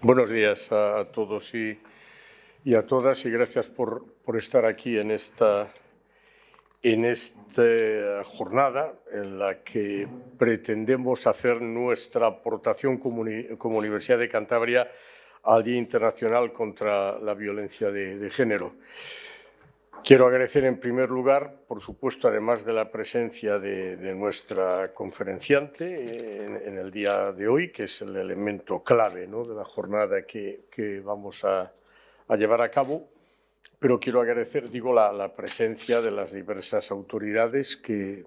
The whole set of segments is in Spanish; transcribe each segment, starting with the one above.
Buenos días a todos y a todas, y gracias por estar aquí en esta jornada en la que pretendemos hacer nuestra aportación como Universidad de Cantabria al Día Internacional contra la Violencia de Género. Quiero agradecer en primer lugar, por supuesto, además de la presencia de nuestra conferenciante en el día de hoy, que es el elemento clave, ¿no?, de la jornada que vamos a llevar a cabo, pero quiero agradecer, la presencia de las diversas autoridades que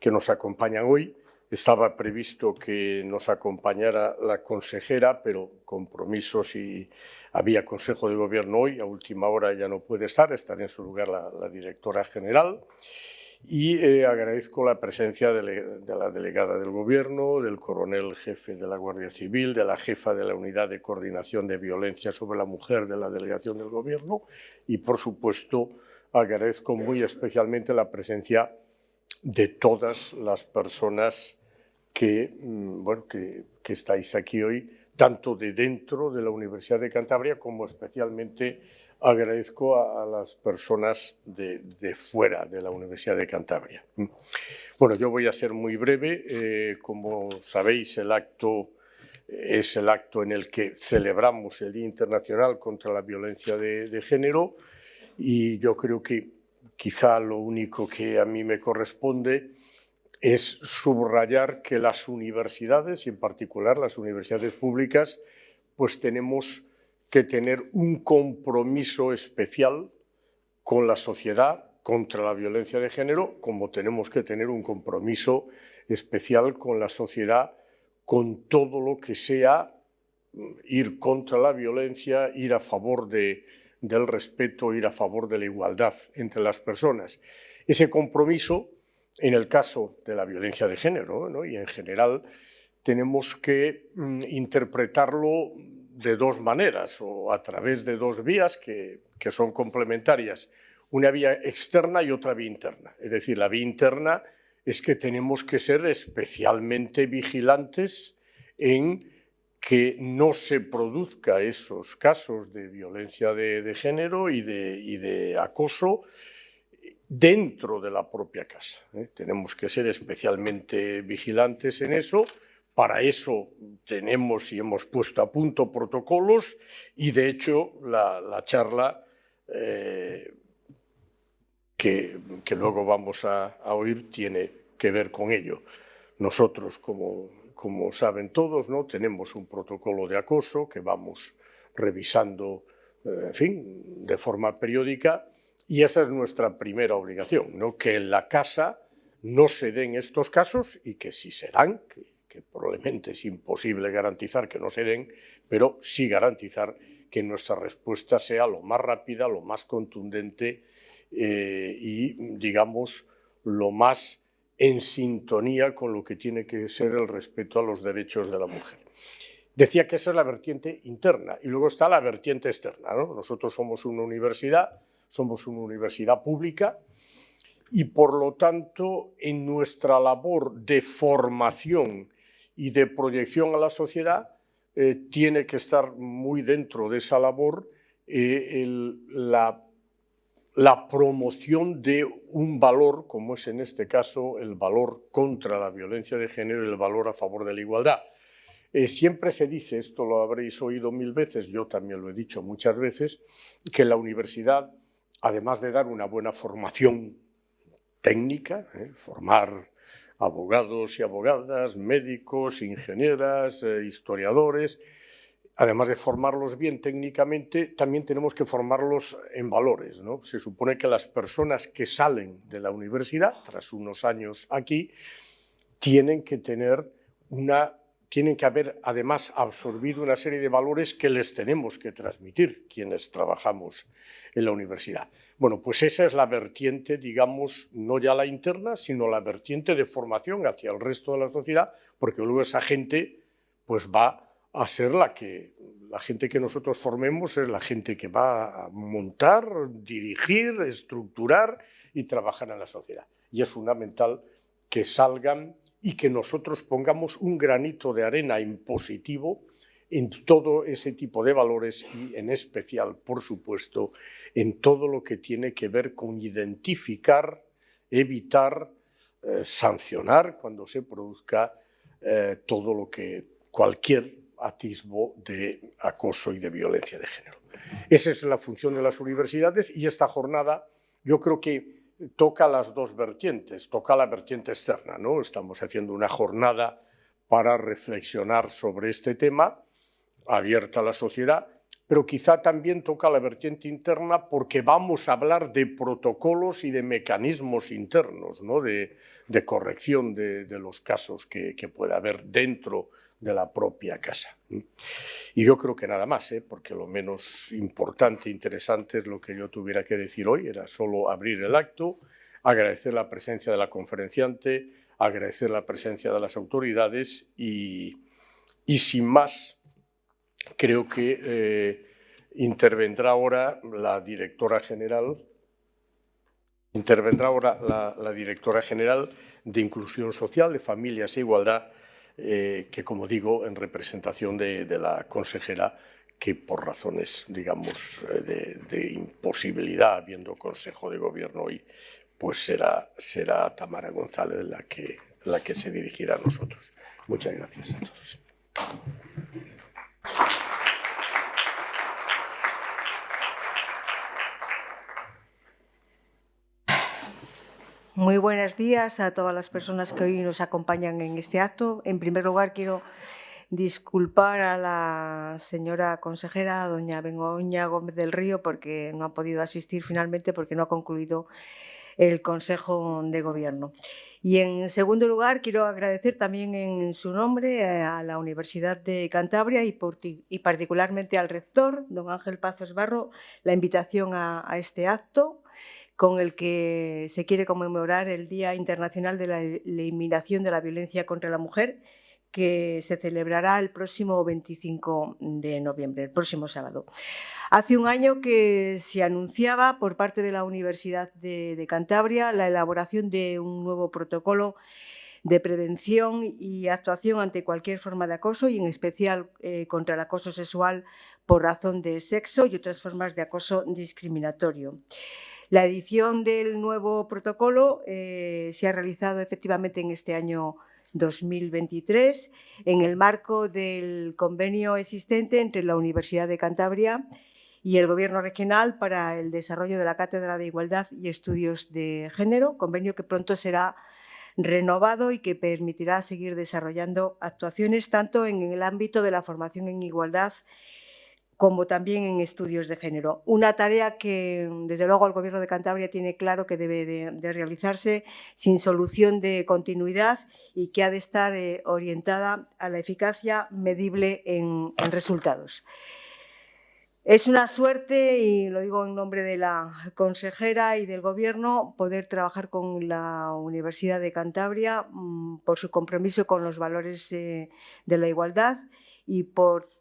nos acompañan hoy. Estaba previsto que nos acompañara la consejera, pero compromisos y había Consejo de Gobierno hoy, a última hora ya no puede estar, estará en su lugar la directora general. Y agradezco la presencia de la delegada del Gobierno, del coronel jefe de la Guardia Civil, de la jefa de la Unidad de Coordinación de Violencia sobre la Mujer de la delegación del Gobierno y, por supuesto, agradezco muy especialmente la presencia de todas las personas que estáis aquí hoy, tanto de dentro de la Universidad de Cantabria como especialmente agradezco a las personas de fuera de la Universidad de Cantabria. Bueno, yo voy a ser muy breve. Como sabéis, el acto es el acto en el que celebramos el Día Internacional contra la Violencia de Género y yo creo que quizá lo único que a mí me corresponde es subrayar que las universidades, y en particular las universidades públicas, pues tenemos que tener un compromiso especial con la sociedad contra la violencia de género, como tenemos que tener un compromiso especial con la sociedad con todo lo que sea ir contra la violencia, ir a favor del respeto, ir a favor de la igualdad entre las personas. Ese compromiso, en el caso de la violencia de género, ¿no?, y en general, tenemos que interpretarlo de dos maneras o a través de dos vías que son complementarias. Una vía externa y otra vía interna. Es decir, la vía interna es que tenemos que ser especialmente vigilantes en que no se produzcan esos casos de violencia de género y de acoso dentro de la propia casa. Tenemos que ser especialmente vigilantes en eso. Para eso tenemos y hemos puesto a punto protocolos y, de hecho, la charla que luego vamos a oír tiene que ver con ello. Nosotros, como saben todos, ¿no?, tenemos un protocolo de acoso que vamos revisando, de forma periódica, y esa es nuestra primera obligación, ¿no?, que en la casa no se den estos casos y que si se dan, que probablemente es imposible garantizar que no se den, pero sí garantizar que nuestra respuesta sea lo más rápida, lo más contundente y, digamos, lo más en sintonía con lo que tiene que ser el respeto a los derechos de la mujer. Decía que esa es la vertiente interna y luego está la vertiente externa, ¿no? Nosotros somos una universidad pública y, por lo tanto, en nuestra labor de formación y de proyección a la sociedad tiene que estar muy dentro de esa labor la promoción de un valor, como es en este caso el valor contra la violencia de género y el valor a favor de la igualdad. Siempre se dice, esto lo habréis oído mil veces, yo también lo he dicho muchas veces, que la universidad, además de dar una buena formación técnica, formar abogados y abogadas, médicos, ingenieras, historiadores, además de formarlos bien técnicamente, también tenemos que formarlos en valores, ¿no? Se supone que las personas que salen de la universidad, tras unos años aquí, tienen que haber además absorbido una serie de valores que les tenemos que transmitir quienes trabajamos en la universidad. Bueno, pues esa es la vertiente, digamos, no ya la interna, sino la vertiente de formación hacia el resto de la sociedad, porque luego esa gente pues va a ser la gente que nosotros formemos es la gente que va a montar, dirigir, estructurar y trabajar en la sociedad. Y es fundamental que salgan y que nosotros pongamos un granito de arena en positivo en todo ese tipo de valores y en especial, por supuesto, en todo lo que tiene que ver con identificar, evitar, sancionar cuando se produzca todo lo que cualquier atisbo de acoso y de violencia de género. Esa es la función de las universidades y esta jornada yo creo que toca las dos vertientes, toca la vertiente externa, ¿no? Estamos haciendo una jornada para reflexionar sobre este tema, abierta a la sociedad, pero quizá también toca la vertiente interna porque vamos a hablar de protocolos y de mecanismos internos, ¿no? de corrección de los casos que pueda haber dentro de la propia casa. Y yo creo que nada más, porque lo menos importante e interesante es lo que yo tuviera que decir hoy, era solo abrir el acto, agradecer la presencia de la conferenciante, agradecer la presencia de las autoridades y sin más, creo que intervendrá ahora la directora general, la directora general de Inclusión Social, de Familias e Igualdad, que, como digo, en representación de la consejera, que por razones, digamos, de imposibilidad, habiendo Consejo de Gobierno hoy, pues será Tamara González la que se dirigirá a nosotros. Muchas gracias a todos. Muy buenos días a todas las personas que hoy nos acompañan en este acto. En primer lugar, quiero disculpar a la señora consejera, doña Begoña Gómez del Río, porque no ha podido asistir finalmente porque no ha concluido el Consejo de Gobierno. Y en segundo lugar, quiero agradecer también en su nombre a la Universidad de Cantabria y particularmente al rector, don Ángel Pazos Barro, la invitación a este acto, con el que se quiere conmemorar el Día Internacional de la Eliminación de la Violencia contra la Mujer, que se celebrará el próximo 25 de noviembre, el próximo sábado. Hace un año que se anunciaba por parte de la Universidad de Cantabria la elaboración de un nuevo protocolo de prevención y actuación ante cualquier forma de acoso y en especial contra el acoso sexual por razón de sexo y otras formas de acoso discriminatorio. La edición del nuevo protocolo se ha realizado efectivamente en este año 2023 en el marco del convenio existente entre la Universidad de Cantabria y el Gobierno regional para el desarrollo de la Cátedra de Igualdad y Estudios de Género, convenio que pronto será renovado y que permitirá seguir desarrollando actuaciones tanto en el ámbito de la formación en igualdad como también en estudios de género. Una tarea que, desde luego, el Gobierno de Cantabria tiene claro que debe de realizarse sin solución de continuidad y que ha de estar orientada a la eficacia medible en resultados. Es una suerte, y lo digo en nombre de la consejera y del Gobierno, poder trabajar con la Universidad de Cantabria por su compromiso con los valores de la igualdad y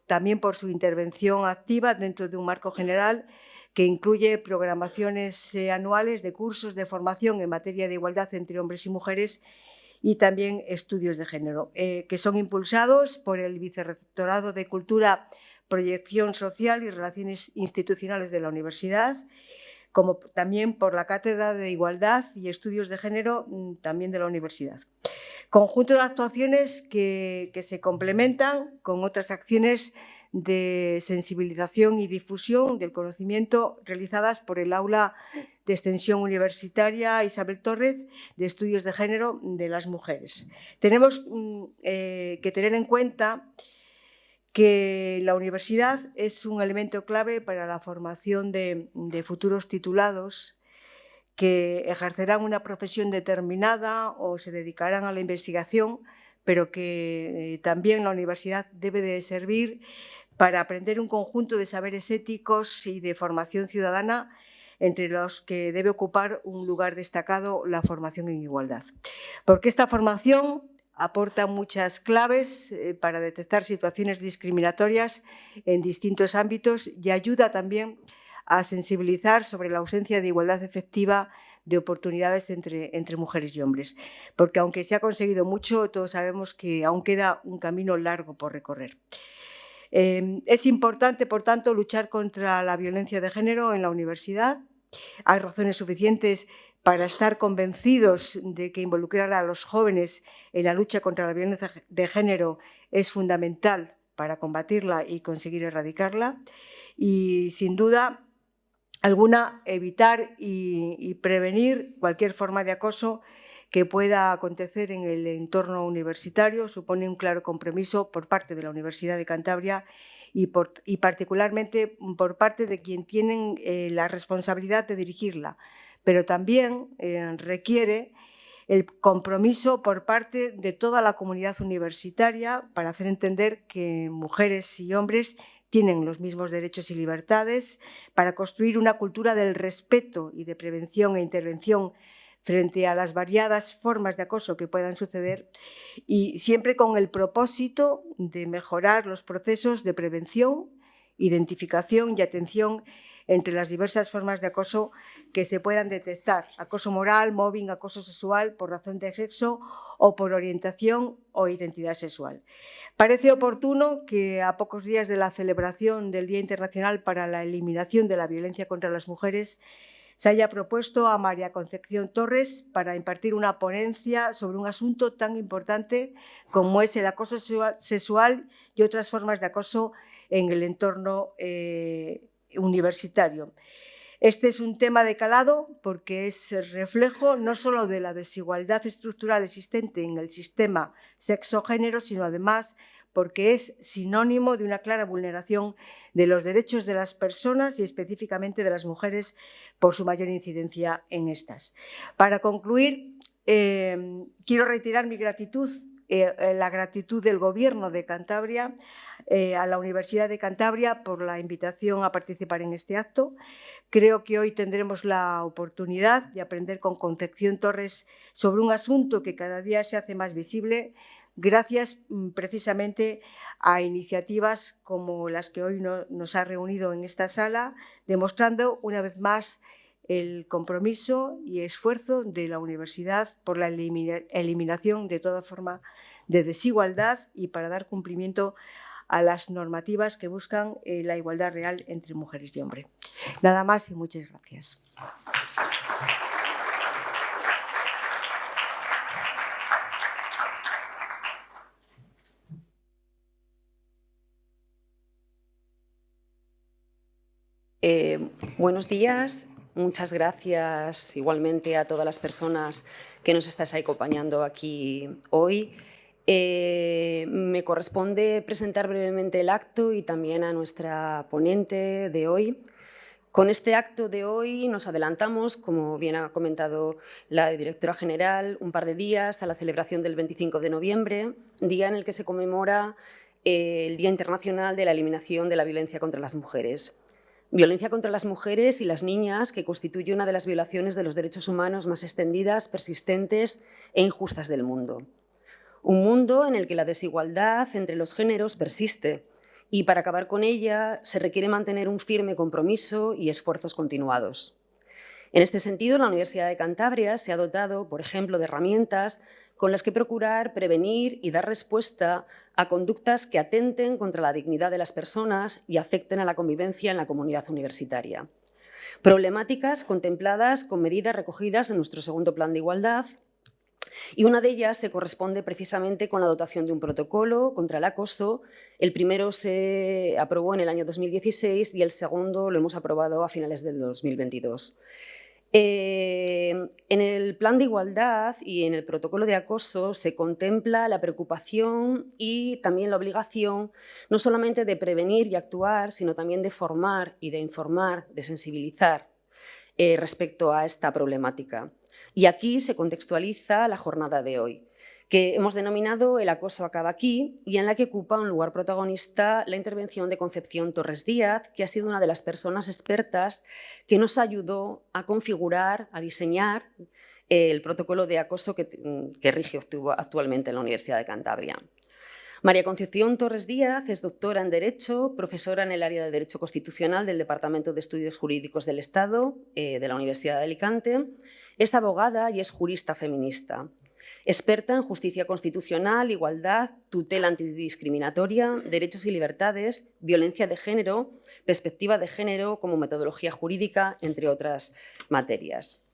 también por su intervención activa dentro de un marco general que incluye programaciones anuales de cursos de formación en materia de igualdad entre hombres y mujeres y también estudios de género, que son impulsados por el Vicerrectorado de Cultura, Proyección Social y Relaciones Institucionales de la Universidad, como también por la Cátedra de Igualdad y Estudios de Género también de la Universidad. Conjunto de actuaciones que se complementan con otras acciones de sensibilización y difusión del conocimiento realizadas por el Aula de Extensión Universitaria Isabel Torres de Estudios de Género de las Mujeres. Tenemos que tener en cuenta que la universidad es un elemento clave para la formación de futuros titulados que ejercerán una profesión determinada o se dedicarán a la investigación, pero que también la universidad debe de servir para aprender un conjunto de saberes éticos y de formación ciudadana, entre los que debe ocupar un lugar destacado la formación en igualdad. Porque esta formación aporta muchas claves para detectar situaciones discriminatorias en distintos ámbitos y ayuda también a sensibilizar sobre la ausencia de igualdad efectiva de oportunidades entre mujeres y hombres. Porque aunque se ha conseguido mucho, todos sabemos que aún queda un camino largo por recorrer. Es importante, por tanto, luchar contra la violencia de género en la universidad. Hay razones suficientes para estar convencidos de que involucrar a los jóvenes en la lucha contra la violencia de género es fundamental para combatirla y conseguir erradicarla. Y, sin duda alguna, evitar y prevenir cualquier forma de acoso que pueda acontecer en el entorno universitario supone un claro compromiso por parte de la Universidad de Cantabria y particularmente por parte de quien tienen la responsabilidad de dirigirla, pero también requiere el compromiso por parte de toda la comunidad universitaria para hacer entender que mujeres y hombres tienen los mismos derechos y libertades, para construir una cultura del respeto y de prevención e intervención frente a las variadas formas de acoso que puedan suceder y siempre con el propósito de mejorar los procesos de prevención, identificación y atención entre las diversas formas de acoso que se puedan detectar: acoso moral, mobbing, acoso sexual por razón de sexo o por orientación o identidad sexual. Parece oportuno que a pocos días de la celebración del Día Internacional para la Eliminación de la Violencia contra las Mujeres se haya propuesto a María Concepción Torres para impartir una ponencia sobre un asunto tan importante como es el acoso sexual y otras formas de acoso en el entorno universitario. Este es un tema de calado porque es el reflejo no solo de la desigualdad estructural existente en el sistema sexo-género, sino además porque es sinónimo de una clara vulneración de los derechos de las personas y específicamente de las mujeres por su mayor incidencia en estas. Para concluir, quiero reiterar mi gratitud, la gratitud del Gobierno de Cantabria a la Universidad de Cantabria por la invitación a participar en este acto. Creo que hoy tendremos la oportunidad de aprender con Concepción Torres sobre un asunto que cada día se hace más visible gracias precisamente a iniciativas como las que hoy nos ha reunido en esta sala, demostrando una vez más el compromiso y esfuerzo de la universidad por la eliminación de toda forma de desigualdad y para dar cumplimiento a las normativas que buscan la igualdad real entre mujeres y hombres. Nada más y muchas gracias. Buenos días, muchas gracias igualmente a todas las personas que nos estáis acompañando aquí hoy. Me corresponde presentar brevemente el acto y también a nuestra ponente de hoy. Con este acto de hoy nos adelantamos, como bien ha comentado la directora general, un par de días a la celebración del 25 de noviembre, día en el que se conmemora el Día Internacional de la Eliminación de la Violencia contra las Mujeres. Violencia contra las mujeres y las niñas, que constituye una de las violaciones de los derechos humanos más extendidas, persistentes e injustas del mundo. Un mundo en el que la desigualdad entre los géneros persiste y para acabar con ella se requiere mantener un firme compromiso y esfuerzos continuados. En este sentido, la Universidad de Cantabria se ha dotado, por ejemplo, de herramientas con las que procurar prevenir y dar respuesta a conductas que atenten contra la dignidad de las personas y afecten a la convivencia en la comunidad universitaria. Problemáticas contempladas con medidas recogidas en nuestro segundo plan de igualdad, y una de ellas se corresponde precisamente con la dotación de un protocolo contra el acoso. El primero se aprobó en el año 2016 y el segundo lo hemos aprobado a finales del 2022. En el plan de igualdad y en el protocolo de acoso se contempla la preocupación y también la obligación no solamente de prevenir y actuar, sino también de formar y de informar, de sensibilizar respecto a esta problemática. Y aquí se contextualiza la jornada de hoy, que hemos denominado El acoso acaba aquí, y en la que ocupa un lugar protagonista la intervención de Concepción Torres Díaz, que ha sido una de las personas expertas que nos ayudó a configurar, a diseñar el protocolo de acoso que rige actualmente en la Universidad de Cantabria. María Concepción Torres Díaz es doctora en Derecho, profesora en el área de Derecho Constitucional del Departamento de Estudios Jurídicos del Estado de la Universidad de Alicante. Es abogada y es jurista feminista. experta en justicia constitucional, igualdad, tutela antidiscriminatoria, derechos y libertades, violencia de género, perspectiva de género como metodología jurídica, entre otras materias.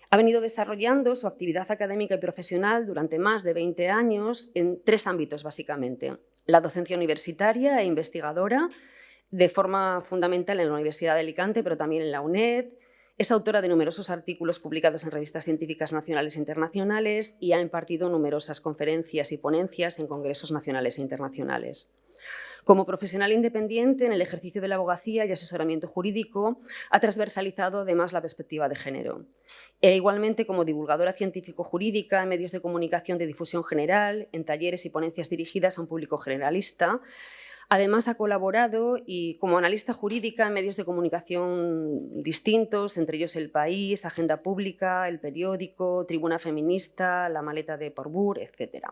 Ha venido desarrollando su actividad académica y profesional durante más de 20 años en 3 ámbitos, básicamente: la docencia universitaria e investigadora, de forma fundamental en la Universidad de Alicante, pero también en la UNED. Es autora de numerosos artículos publicados en revistas científicas nacionales e internacionales y ha impartido numerosas conferencias y ponencias en congresos nacionales e internacionales. Como profesional independiente en el ejercicio de la abogacía y asesoramiento jurídico, ha transversalizado además la perspectiva de género. E igualmente como divulgadora científico-jurídica en medios de comunicación de difusión general, en talleres y ponencias dirigidas a un público generalista. Además, ha colaborado como analista jurídica en medios de comunicación distintos, entre ellos El País, Agenda Pública, El Periódico, Tribuna Feminista, La Maleta de Portbou, etc.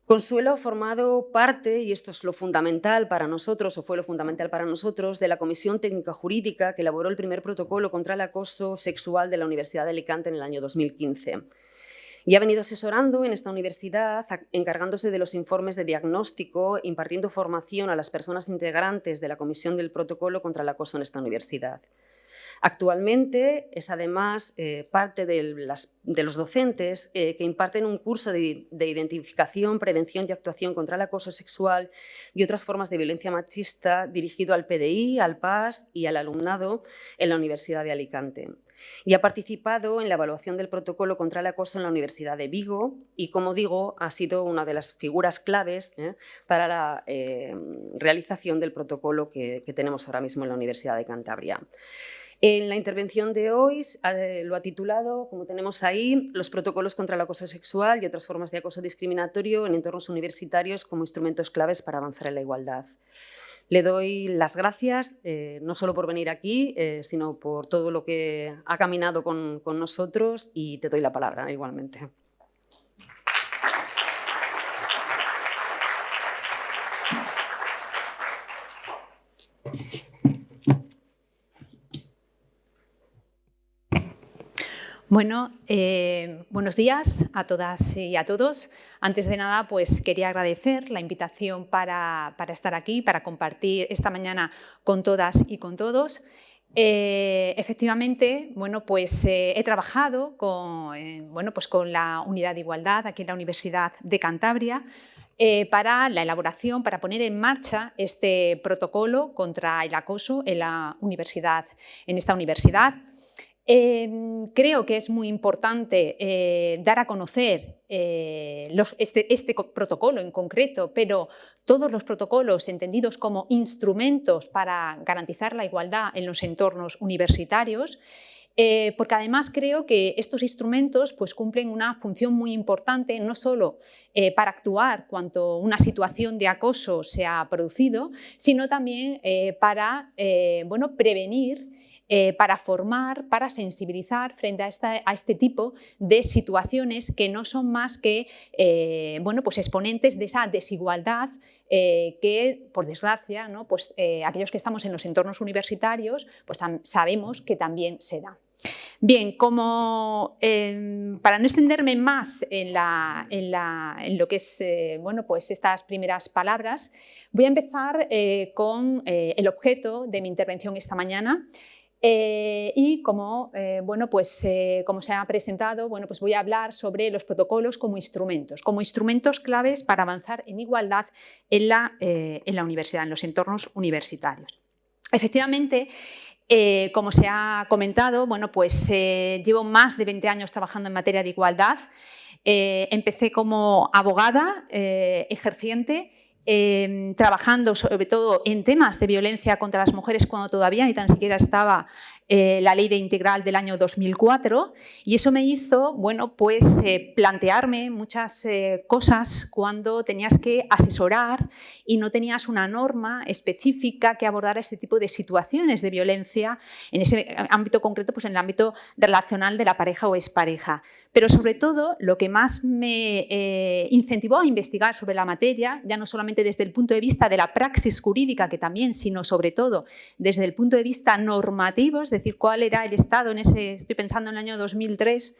Consuelo ha formado parte, y esto es lo fundamental para nosotros, o fue lo fundamental para nosotros, de la Comisión Técnica Jurídica que elaboró el primer protocolo contra el acoso sexual de la Universidad de Alicante en el año 2015. Y ha venido asesorando en esta universidad, encargándose de los informes de diagnóstico, impartiendo formación a las personas integrantes de la Comisión del Protocolo contra el Acoso en esta universidad. Actualmente es además parte de los docentes que imparten un curso de identificación, prevención y actuación contra el acoso sexual y otras formas de violencia machista dirigido al PDI, al PAS y al alumnado en la Universidad de Alicante. Y ha participado en la evaluación del protocolo contra el acoso en la Universidad de Vigo y, como digo, ha sido una de las figuras claves para la realización del protocolo que tenemos ahora mismo en la Universidad de Cantabria. En la intervención de hoy lo ha titulado, como tenemos ahí, los protocolos contra el acoso sexual y otras formas de acoso discriminatorio en entornos universitarios como instrumentos claves para avanzar en la igualdad. Le doy las gracias, no solo por venir aquí, sino por todo lo que ha caminado con nosotros, y te doy la palabra igualmente. Bueno, buenos días a todas y a todos. Antes de nada, pues quería agradecer la invitación para estar aquí, para compartir esta mañana con todas y con todos. Efectivamente, bueno, pues he trabajado con la Unidad de Igualdad aquí en la Universidad de Cantabria para la elaboración, para poner en marcha este protocolo contra el acoso en esta universidad. Creo que es muy importante dar a conocer este protocolo en concreto, pero todos los protocolos entendidos como instrumentos para garantizar la igualdad en los entornos universitarios, porque además creo que estos instrumentos pues, cumplen una función muy importante, no solo para actuar cuando una situación de acoso se ha producido, sino también para prevenir, para formar, para sensibilizar frente a este tipo de situaciones que no son más que exponentes de esa desigualdad que, por desgracia, ¿no? Aquellos que estamos en los entornos universitarios pues, sabemos que también se da. Bien, para no extenderme más en lo que es estas primeras palabras, voy a empezar con el objeto de mi intervención esta mañana. Y como se ha presentado, pues voy a hablar sobre los protocolos como instrumentos claves para avanzar en igualdad en la universidad, en los entornos universitarios. Efectivamente, como se ha comentado, llevo más de 20 años trabajando en materia de igualdad. Empecé como abogada ejerciente, trabajando sobre todo en temas de violencia contra las mujeres cuando todavía ni tan siquiera estaba la Ley de Integral del año 2004, y eso me hizo plantearme muchas cosas cuando tenías que asesorar y no tenías una norma específica que abordara este tipo de situaciones de violencia en ese ámbito concreto, pues en el ámbito relacional de la pareja o expareja. Pero sobre todo lo que más me incentivó a investigar sobre la materia, ya no solamente desde el punto de vista de la praxis jurídica, que también, sino sobre todo desde el punto de vista normativo, es decir, cuál era el estado estoy pensando en el año 2003,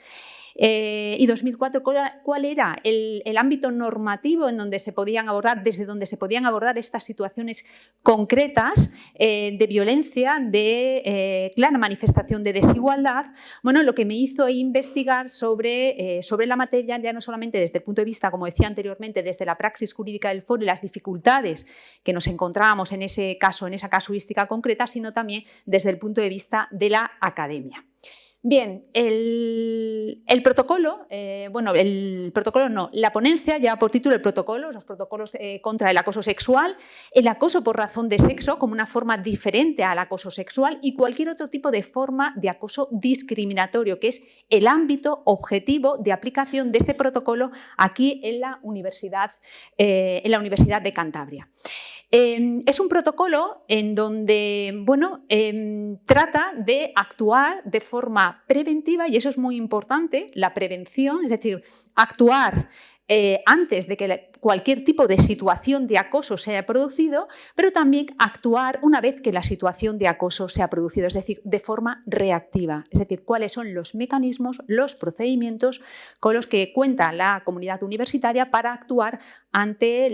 y 2004, ¿cuál era el ámbito normativo en donde se podían abordar, desde donde se podían abordar estas situaciones concretas de violencia, de clara manifestación de desigualdad? Bueno, lo que me hizo investigar sobre la materia, ya no solamente desde el punto de vista, como decía anteriormente, desde la praxis jurídica del foro y las dificultades que nos encontrábamos en ese caso, en esa casuística concreta, sino también desde el punto de vista de la academia. Bien, el protocolo, la ponencia lleva por título el protocolo, los protocolos contra el acoso sexual, el acoso por razón de sexo como una forma diferente al acoso sexual y cualquier otro tipo de forma de acoso discriminatorio, que es el ámbito objetivo de aplicación de este protocolo aquí en la Universidad de Cantabria. Es un protocolo en donde trata de actuar de forma preventiva, y eso es muy importante, la prevención, es decir, actuar antes de que cualquier tipo de situación de acoso se haya producido, pero también actuar una vez que la situación de acoso se ha producido, es decir, de forma reactiva, es decir, cuáles son los mecanismos, los procedimientos con los que cuenta la comunidad universitaria para actuar ante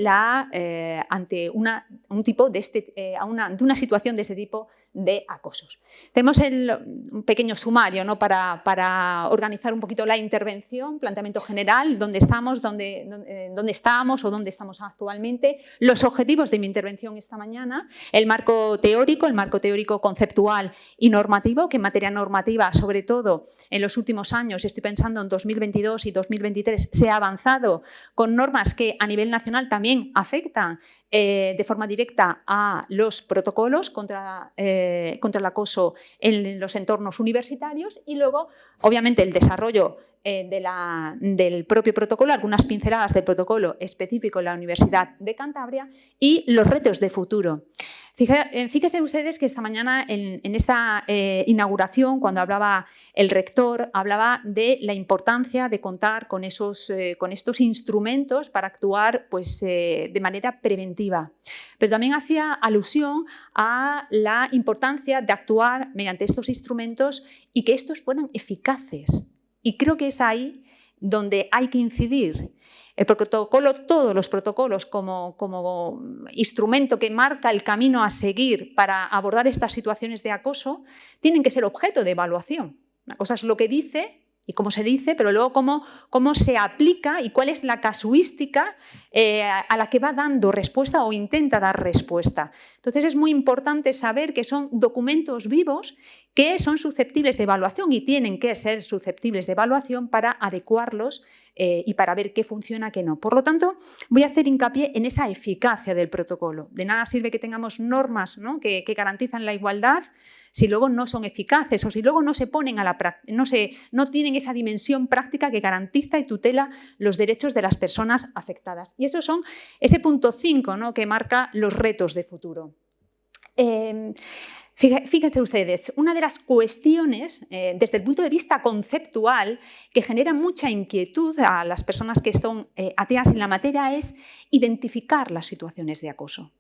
una situación de este tipo de acosos. Tenemos un pequeño sumario, ¿no?, para organizar un poquito la intervención, planteamiento general, dónde estamos, dónde estábamos o dónde estamos actualmente, los objetivos de mi intervención esta mañana, el marco teórico conceptual y normativo, que en materia normativa, sobre todo en los últimos años, estoy pensando en 2022 y 2023, se ha avanzado con normas que a nivel nacional también afectan de forma directa a los protocolos contra el acoso en los entornos universitarios, y luego, obviamente, el desarrollo del propio protocolo, algunas pinceladas del protocolo específico en la Universidad de Cantabria y los retos de futuro. Fíjense ustedes que esta mañana en esta inauguración, cuando hablaba el rector, hablaba de la importancia de contar con estos instrumentos para actuar de manera preventiva. Pero también hacía alusión a la importancia de actuar mediante estos instrumentos y que estos fueran eficaces. Y creo que es ahí donde hay que incidir. El protocolo, todos los protocolos como instrumento que marca el camino a seguir para abordar estas situaciones de acoso, tienen que ser objeto de evaluación. Una cosa es lo que dice y cómo se dice, pero luego cómo se aplica y cuál es la casuística a la que va dando respuesta o intenta dar respuesta. Entonces es muy importante saber que son documentos vivos que son susceptibles de evaluación y tienen que ser susceptibles de evaluación para adecuarlos y para ver qué funciona, qué no. Por lo tanto, voy a hacer hincapié en esa eficacia del protocolo. De nada sirve que tengamos normas, ¿no?, que garantizan la igualdad si luego no son eficaces o si luego no se ponen a la práctica, no tienen esa dimensión práctica que garantiza y tutela los derechos de las personas afectadas. Y eso son ese punto 5, ¿no?, que marca los retos de futuro. Fíjense ustedes, una de las cuestiones desde el punto de vista conceptual que genera mucha inquietud a las personas que son ateas en la materia es identificar las situaciones de acoso.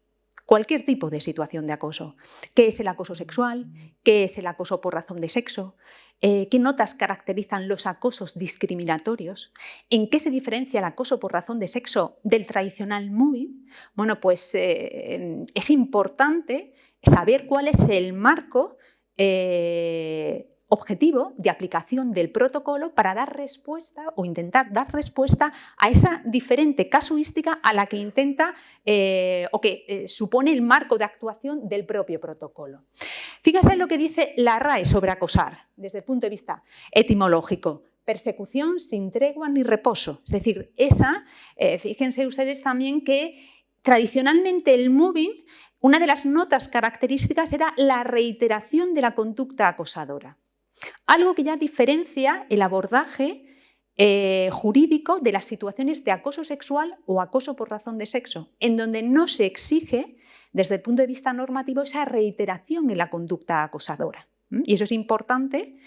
Cualquier tipo de situación de acoso. ¿Qué es el acoso sexual? ¿Qué es el acoso por razón de sexo? ¿Qué notas caracterizan los acosos discriminatorios? ¿En qué se diferencia el acoso por razón de sexo del tradicional moving? Bueno, pues es importante saber cuál es el marco objetivo de aplicación del protocolo para dar respuesta o intentar dar respuesta a esa diferente casuística a la que intenta o que supone el marco de actuación del propio protocolo. Fíjense lo que dice la RAE sobre acosar desde el punto de vista etimológico. Persecución sin tregua ni reposo. Es decir, fíjense ustedes también que tradicionalmente el moving, una de las notas características era la reiteración de la conducta acosadora. Algo que ya diferencia el abordaje jurídico de las situaciones de acoso sexual o acoso por razón de sexo, en donde no se exige, desde el punto de vista normativo, esa reiteración en la conducta acosadora. Y eso es importante,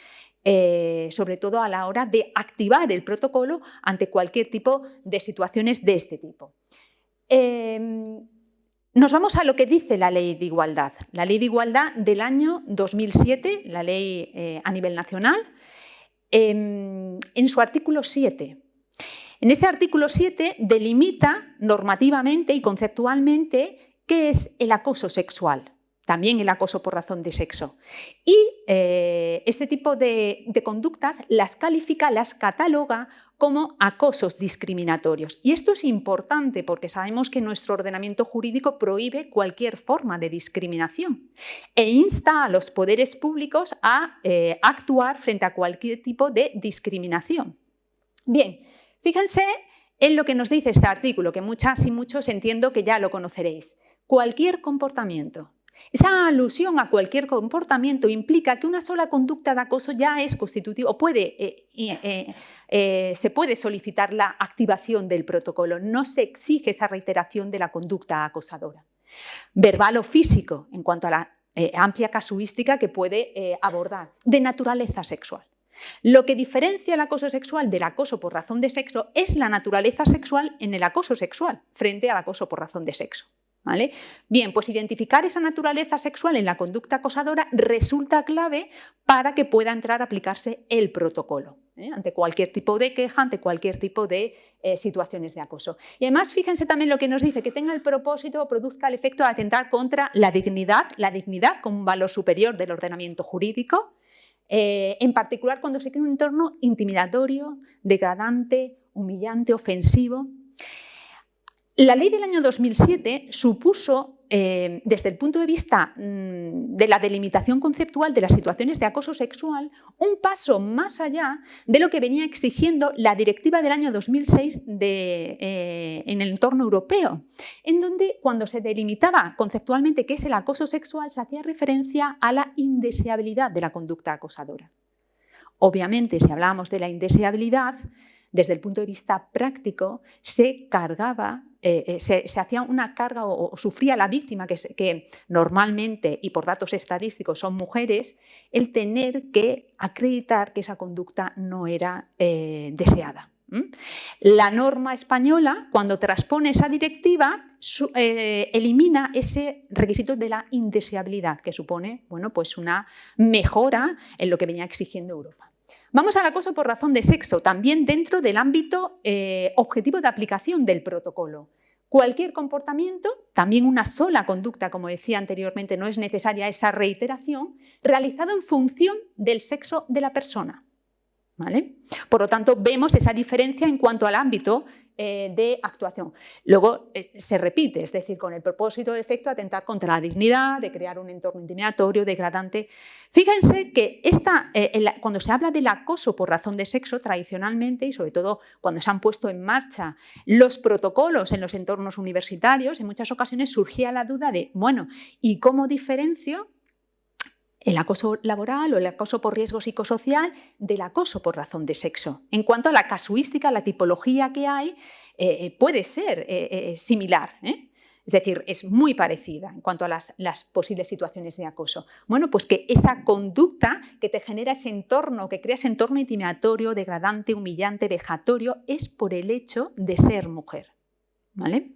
sobre todo a la hora de activar el protocolo ante cualquier tipo de situaciones de este tipo. Nos vamos a lo que dice la Ley de Igualdad. La Ley de Igualdad del año 2007, la ley a nivel nacional, en su artículo 7. En ese artículo 7 delimita normativamente y conceptualmente qué es el acoso sexual, también el acoso por razón de sexo. Y este tipo de conductas las califica, las cataloga como acosos discriminatorios. Y esto es importante porque sabemos que nuestro ordenamiento jurídico prohíbe cualquier forma de discriminación e insta a los poderes públicos a actuar frente a cualquier tipo de discriminación. Bien, fíjense en lo que nos dice este artículo, que muchas y muchos entiendo que ya lo conoceréis. Cualquier comportamiento. Esa alusión a cualquier comportamiento implica que una sola conducta de acoso ya es constitutiva o se puede solicitar la activación del protocolo. No se exige esa reiteración de la conducta acosadora. Verbal o físico, en cuanto a la amplia casuística que puede abordar, de naturaleza sexual. Lo que diferencia el acoso sexual del acoso por razón de sexo es la naturaleza sexual en el acoso sexual frente al acoso por razón de sexo. ¿Vale? Bien, pues identificar esa naturaleza sexual en la conducta acosadora resulta clave para que pueda entrar a aplicarse el protocolo, ante cualquier tipo de queja, ante cualquier tipo de situaciones de acoso. Y además, fíjense también lo que nos dice, que tenga el propósito o produzca el efecto de atentar contra la dignidad como un valor superior del ordenamiento jurídico, en particular cuando se crea un entorno intimidatorio, degradante, humillante, ofensivo. La ley del año 2007 supuso, desde el punto de vista de la delimitación conceptual de las situaciones de acoso sexual, un paso más allá de lo que venía exigiendo la directiva del año 2006 en el entorno europeo, en donde cuando se delimitaba conceptualmente qué es el acoso sexual, se hacía referencia a la indeseabilidad de la conducta acosadora. Obviamente, si hablábamos de la indeseabilidad, desde el punto de vista práctico, se cargaba, se hacía una carga o sufría la víctima, que normalmente y por datos estadísticos son mujeres, el tener que acreditar que esa conducta no era deseada. La norma española, cuando transpone esa directiva, elimina ese requisito de la indeseabilidad, que supone, bueno, pues una mejora en lo que venía exigiendo Europa. Vamos al acoso por razón de sexo, también dentro del ámbito objetivo de aplicación del protocolo. Cualquier comportamiento, también una sola conducta, como decía anteriormente, no es necesaria esa reiteración, realizado en función del sexo de la persona. ¿Vale? Por lo tanto, vemos esa diferencia en cuanto al ámbito de actuación. Luego se repite, es decir, con el propósito de efecto atentar contra la dignidad, de crear un entorno intimidatorio, degradante. Fíjense que cuando se habla del acoso por razón de sexo, tradicionalmente, y sobre todo cuando se han puesto en marcha los protocolos en los entornos universitarios, en muchas ocasiones surgía la duda de, bueno, ¿y cómo diferencio el acoso laboral o el acoso por riesgo psicosocial del acoso por razón de sexo? En cuanto a la casuística, la tipología que hay puede ser similar, es decir, es muy parecida en cuanto a las posibles situaciones de acoso. Bueno, pues que esa conducta que te genera ese entorno, que crea ese entorno intimidatorio, degradante, humillante, vejatorio, es por el hecho de ser mujer. ¿Vale?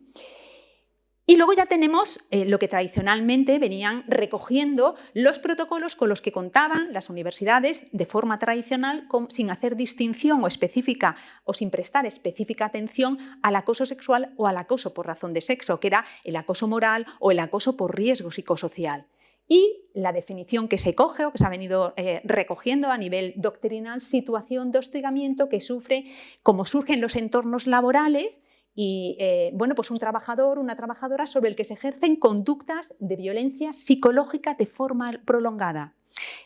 Y luego ya tenemos lo que tradicionalmente venían recogiendo los protocolos con los que contaban las universidades de forma tradicional, sin hacer distinción o específica o sin prestar específica atención al acoso sexual o al acoso por razón de sexo, que era el acoso moral o el acoso por riesgo psicosocial. Y la definición que se coge o que se ha venido recogiendo a nivel doctrinal, situación de hostigamiento que sufre, como surge en los entornos laborales, y bueno, pues un trabajador, una trabajadora sobre el que se ejercen conductas de violencia psicológica de forma prolongada.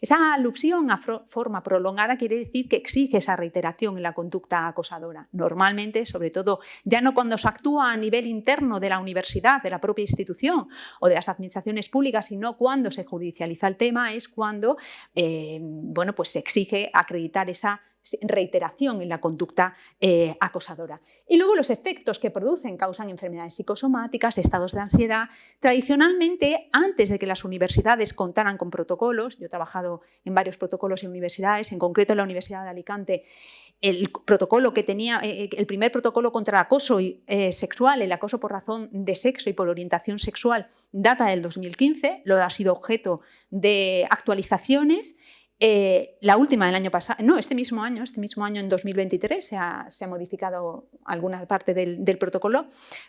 Esa alusión a forma prolongada quiere decir que exige esa reiteración en la conducta acosadora. Normalmente, sobre todo, ya no cuando se actúa a nivel interno de la universidad, de la propia institución o de las administraciones públicas, sino cuando se judicializa el tema, es cuando bueno, pues se exige acreditar esa reiteración en la conducta acosadora. Y luego los efectos que producen causan enfermedades psicosomáticas, estados de ansiedad. Tradicionalmente, antes de que las universidades contaran con protocolos, yo he trabajado en varios protocolos en universidades, en concreto en la Universidad de Alicante, el protocolo que tenía, el primer protocolo contra el acoso sexual, el acoso por razón de sexo y por orientación sexual, data del 2015, lo ha sido objeto de actualizaciones. La última del año pasado, no, este mismo año en 2023 se ha modificado alguna parte del protocolo,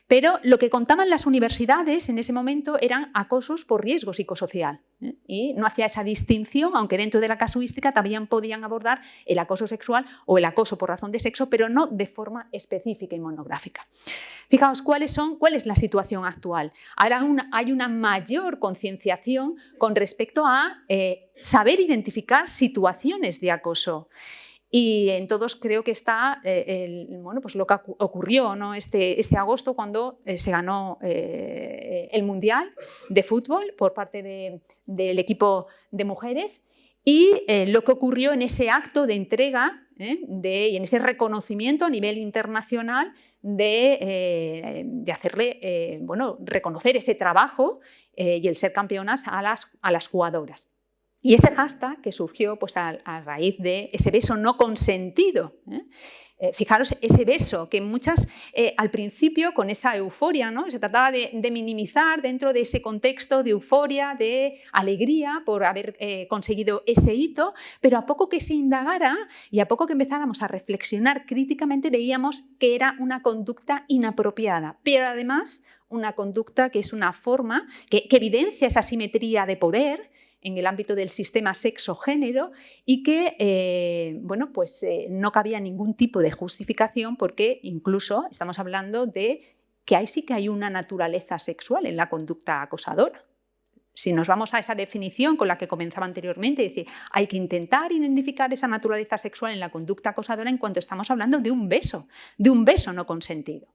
pero lo que contaban las universidades en ese momento eran acosos por riesgo psicosocial, y no hacía esa distinción, aunque dentro de la casuística también podían abordar el acoso sexual o el acoso por razón de sexo, pero no de forma específica y monográfica. Fijaos cuál es la situación actual. Ahora hay una mayor concienciación con respecto a saber identificar situaciones de acoso. Y en todos creo que está pues lo que ocurrió, ¿no? este agosto cuando se ganó el Mundial de Fútbol por parte del equipo de mujeres, y lo que ocurrió en ese acto de entrega y en ese reconocimiento a nivel internacional de hacerle, reconocer ese trabajo y el ser campeonas a las jugadoras. Y ese hashtag que surgió pues, a raíz de ese beso no consentido. Fijaros ese beso que muchas al principio con esa euforia, ¿no? Se trataba de minimizar dentro de ese contexto de euforia, de alegría por haber conseguido ese hito, pero a poco que se indagara y a poco que empezáramos a reflexionar críticamente veíamos que era una conducta inapropiada, pero además una conducta que es una forma que evidencia esa asimetría de poder en el ámbito del sistema sexo-género y que no cabía ningún tipo de justificación, porque incluso estamos hablando de que sí que hay una naturaleza sexual en la conducta acosadora. Si nos vamos a esa definición con la que comenzaba anteriormente, es decir, hay que intentar identificar esa naturaleza sexual en la conducta acosadora en cuanto estamos hablando de un beso no consentido.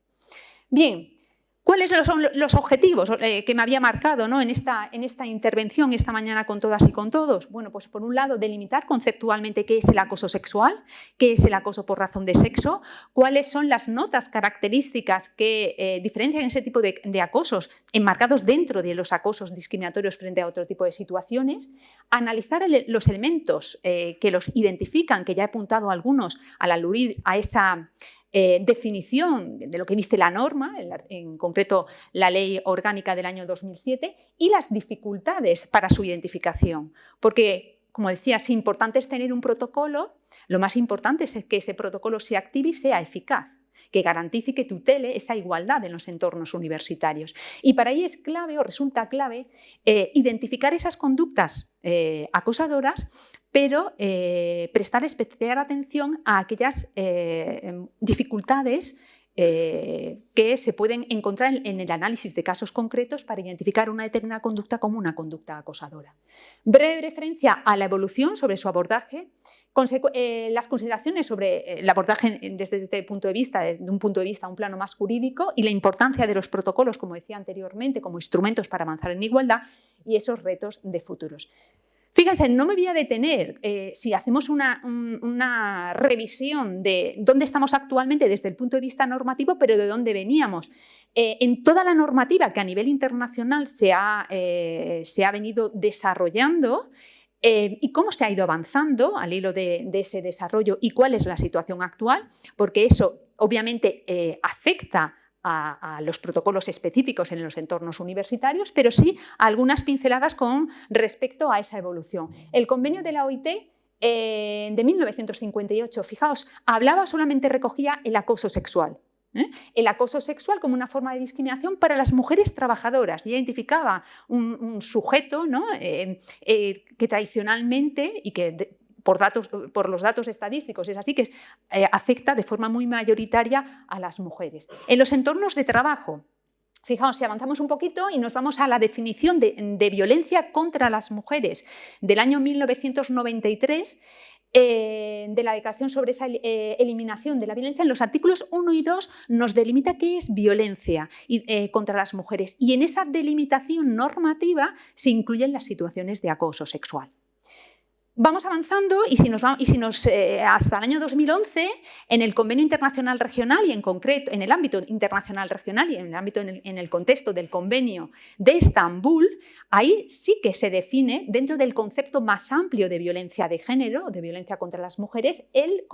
Bien. ¿Cuáles son los objetivos que me había marcado, ¿no? en esta intervención esta mañana con todas y con todos? Bueno, pues por un lado, delimitar conceptualmente qué es el acoso sexual, qué es el acoso por razón de sexo, cuáles son las notas características que diferencian ese tipo de acosos enmarcados dentro de los acosos discriminatorios frente a otro tipo de situaciones, analizar los elementos que los identifican, que ya he apuntado algunos al aludir a esa definición de lo que dice la norma, en concreto la Ley Orgánica del año 2007, y las dificultades para su identificación. Porque, como decía, si importante es tener un protocolo, lo más importante es que ese protocolo se active y sea eficaz, que garantice y que tutele esa igualdad en los entornos universitarios. Y para ello es clave o resulta clave identificar esas conductas acosadoras, pero prestar especial atención a aquellas dificultades que se pueden encontrar en el análisis de casos concretos para identificar una determinada conducta como una conducta acosadora. Breve referencia a la evolución sobre su abordaje, las consideraciones sobre el abordaje desde este punto de vista, desde un punto de vista, un plano más jurídico, y la importancia de los protocolos, como decía anteriormente, como instrumentos para avanzar en igualdad, y esos retos de futuros. Fíjense, no me voy a detener, si hacemos una revisión de dónde estamos actualmente desde el punto de vista normativo, pero de dónde veníamos. En toda la normativa que a nivel internacional se ha venido desarrollando y cómo se ha ido avanzando al hilo de ese desarrollo y cuál es la situación actual, porque eso obviamente afecta a los protocolos específicos en los entornos universitarios, pero sí a algunas pinceladas con respecto a esa evolución. El convenio de la OIT de 1958, fijaos, recogía el acoso sexual. El acoso sexual como una forma de discriminación para las mujeres trabajadoras, y identificaba un sujeto, ¿no? Que tradicionalmente y que por los datos estadísticos es así, que afecta de forma muy mayoritaria a las mujeres. En los entornos de trabajo, fijaos, si avanzamos un poquito y nos vamos a la definición de violencia contra las mujeres del año 1993, de la Declaración sobre esa eliminación de la violencia, en los artículos 1 y 2 nos delimita qué es violencia contra las mujeres, y en esa delimitación normativa se incluyen las situaciones de acoso sexual. Vamos avanzando y hasta el año 2011, en el Convenio Internacional Regional y en concreto en el ámbito internacional regional y en el contexto del Convenio de Estambul, ahí sí que se define dentro del concepto más amplio de violencia de género, de violencia contra las mujeres, el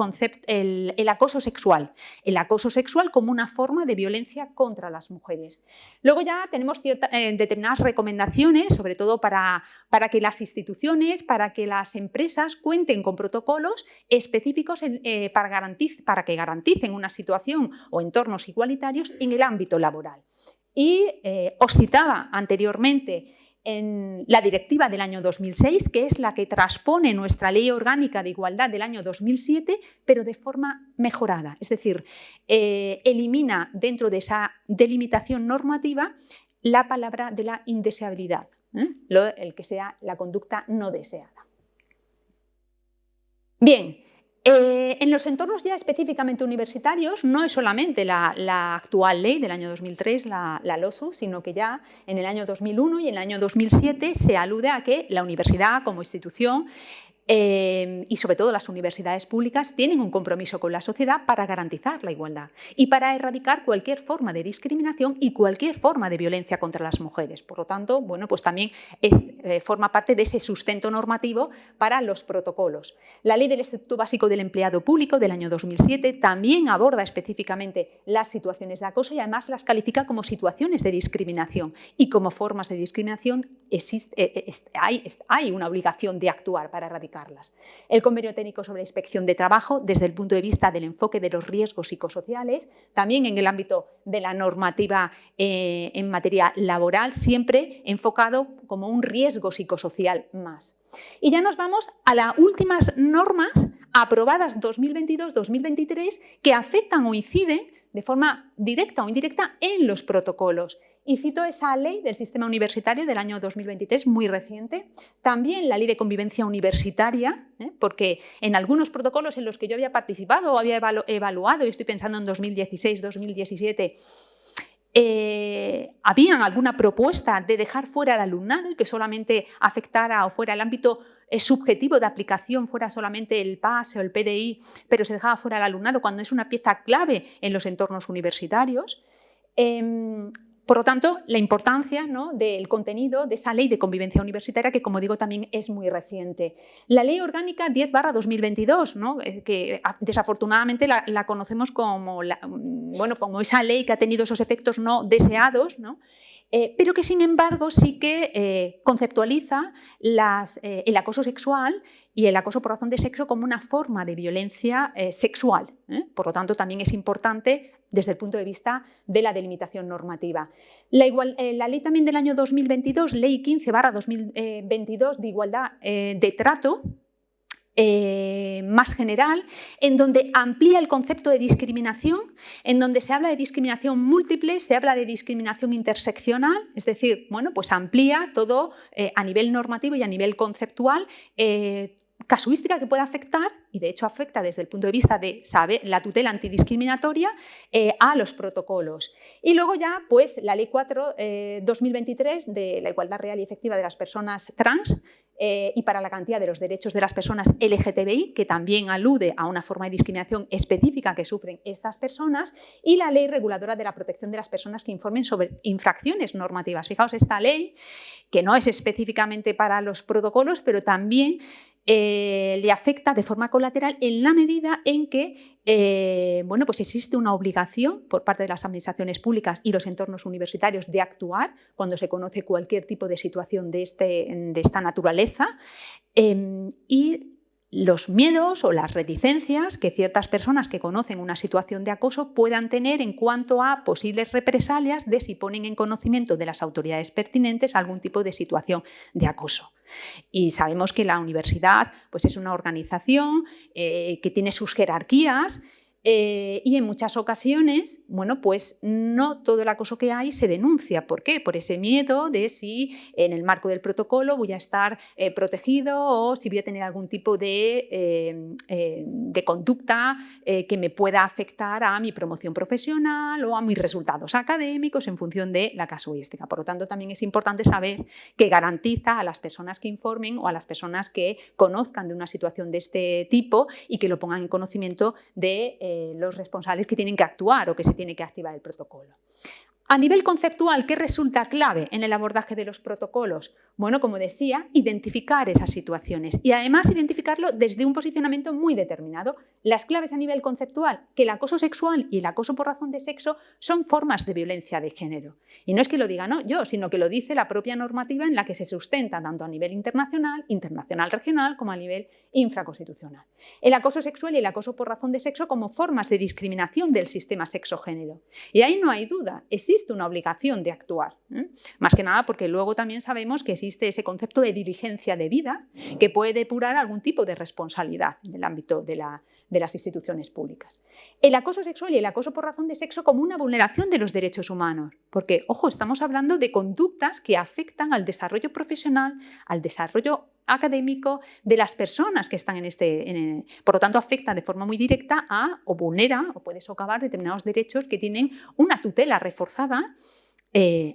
acoso sexual. El acoso sexual como una forma de violencia contra las mujeres. Luego ya tenemos determinadas recomendaciones, sobre todo para que las instituciones, para que las empresas empresas cuenten con protocolos específicos para que garanticen una situación o entornos igualitarios en el ámbito laboral. Y os citaba anteriormente en la directiva del año 2006, que es la que transpone nuestra Ley Orgánica de Igualdad del año 2007, pero de forma mejorada. Es decir, elimina dentro de esa delimitación normativa la palabra de la indeseabilidad, el que sea la conducta no deseada. Bien. En los entornos ya específicamente universitarios no es solamente la actual ley del año 2003, la LOSU, sino que ya en el año 2001 y en el año 2007 se alude a que la universidad como institución y sobre todo las universidades públicas tienen un compromiso con la sociedad para garantizar la igualdad y para erradicar cualquier forma de discriminación y cualquier forma de violencia contra las mujeres. Por lo tanto, bueno, pues también forma parte de ese sustento normativo para los protocolos. La Ley del Estatuto Básico del Empleado Público del año 2007 también aborda específicamente las situaciones de acoso y además las califica como situaciones de discriminación y como formas de discriminación hay una obligación de actuar para erradicar. El Convenio Técnico sobre la Inspección de Trabajo, desde el punto de vista del enfoque de los riesgos psicosociales, también en el ámbito de la normativa en materia laboral, siempre enfocado como un riesgo psicosocial más. Y ya nos vamos a las últimas normas aprobadas 2022-2023 que afectan o inciden de forma directa o indirecta en los protocolos. Y cito esa ley del sistema universitario del año 2023, muy reciente. También la ley de convivencia universitaria, porque en algunos protocolos en los que yo había participado o había evaluado, y estoy pensando en 2016, 2017, había alguna propuesta de dejar fuera al alumnado y que solamente afectara o fuera el ámbito subjetivo de aplicación, fuera solamente el PAS o el PDI, pero se dejaba fuera al alumnado cuando es una pieza clave en los entornos universitarios. Por lo tanto, la importancia, ¿no?, del contenido de esa ley de convivencia universitaria que, como digo, también es muy reciente. La Ley Orgánica 10/2022, ¿no?, que desafortunadamente la conocemos como, como esa ley que ha tenido esos efectos no deseados, ¿no?, pero que, sin embargo, sí que conceptualiza el acoso sexual y el acoso por razón de sexo como una forma de violencia sexual. Por lo tanto, también es importante desde el punto de vista de la delimitación normativa. La ley también del año 2022, Ley 15/2022 de igualdad de trato, más general, en donde amplía el concepto de discriminación, en donde se habla de discriminación múltiple, se habla de discriminación interseccional, es decir, bueno, pues amplía todo a nivel normativo y a nivel conceptual, casuística que puede afectar, y de hecho afecta desde el punto de vista de saber la tutela antidiscriminatoria a los protocolos. Y luego ya pues la Ley 4/2023 de la igualdad real y efectiva de las personas trans y para la garantía de los derechos de las personas LGTBI, que también alude a una forma de discriminación específica que sufren estas personas, y la Ley reguladora de la protección de las personas que informen sobre infracciones normativas. Fijaos, esta ley, que no es específicamente para los protocolos, pero también le afecta de forma colateral en la medida en que pues existe una obligación por parte de las administraciones públicas y los entornos universitarios de actuar cuando se conoce cualquier tipo de situación de esta naturaleza y los miedos o las reticencias que ciertas personas que conocen una situación de acoso puedan tener en cuanto a posibles represalias de si ponen en conocimiento de las autoridades pertinentes algún tipo de situación de acoso. Y sabemos que la universidad pues, es una organización que tiene sus jerarquías y en muchas ocasiones, bueno, pues no todo el acoso que hay se denuncia. ¿Por qué? Por ese miedo de si en el marco del protocolo voy a estar protegido o si voy a tener algún tipo de conducta que me pueda afectar a mi promoción profesional o a mis resultados académicos en función de la casuística. Por lo tanto, también es importante saber que garantiza a las personas que informen o a las personas que conozcan de una situación de este tipo y que lo pongan en conocimiento de los responsables que tienen que actuar o que se tiene que activar el protocolo. A nivel conceptual, ¿qué resulta clave en el abordaje de los protocolos? Bueno, como decía, identificar esas situaciones y además identificarlo desde un posicionamiento muy determinado. Las claves a nivel conceptual, que el acoso sexual y el acoso por razón de sexo son formas de violencia de género. Y no es que lo diga yo, sino que lo dice la propia normativa en la que se sustenta tanto a nivel internacional regional, como a nivel infraconstitucional. El acoso sexual y el acoso por razón de sexo como formas de discriminación del sistema sexo-género. Y ahí no hay duda, existe una obligación de actuar. Más que nada porque luego también sabemos que existe ese concepto de diligencia de vida que puede depurar algún tipo de responsabilidad en el ámbito de las instituciones públicas. El acoso sexual y el acoso por razón de sexo como una vulneración de los derechos humanos, porque, ojo, estamos hablando de conductas que afectan al desarrollo profesional, al desarrollo académico de las personas que están por lo tanto afecta de forma muy directa o vulnera o puede socavar determinados derechos que tienen una tutela reforzada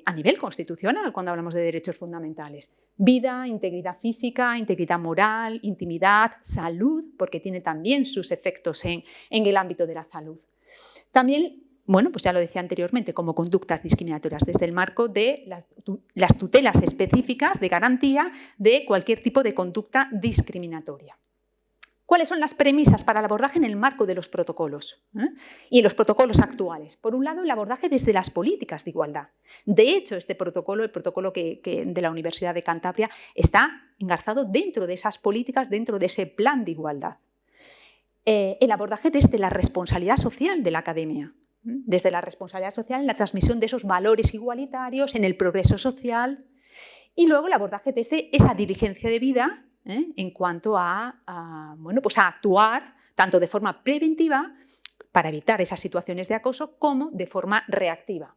a nivel constitucional cuando hablamos de derechos fundamentales. Vida, integridad física, integridad moral, intimidad, salud, porque tiene también sus efectos en el ámbito de la salud. También, bueno, pues ya lo decía anteriormente, como conductas discriminatorias desde el marco de las tutelas específicas de garantía de cualquier tipo de conducta discriminatoria. ¿Cuáles son las premisas para el abordaje en el marco de los protocolos y en los protocolos actuales? Por un lado, el abordaje desde las políticas de igualdad. De hecho, este protocolo, el protocolo de la Universidad de Cantabria, está engarzado dentro de esas políticas, dentro de ese plan de igualdad. El abordaje desde la responsabilidad social de la academia, desde la responsabilidad social en la transmisión de esos valores igualitarios, en el progreso social, y luego el abordaje desde esa diligencia de vida en cuanto a actuar tanto de forma preventiva para evitar esas situaciones de acoso como de forma reactiva.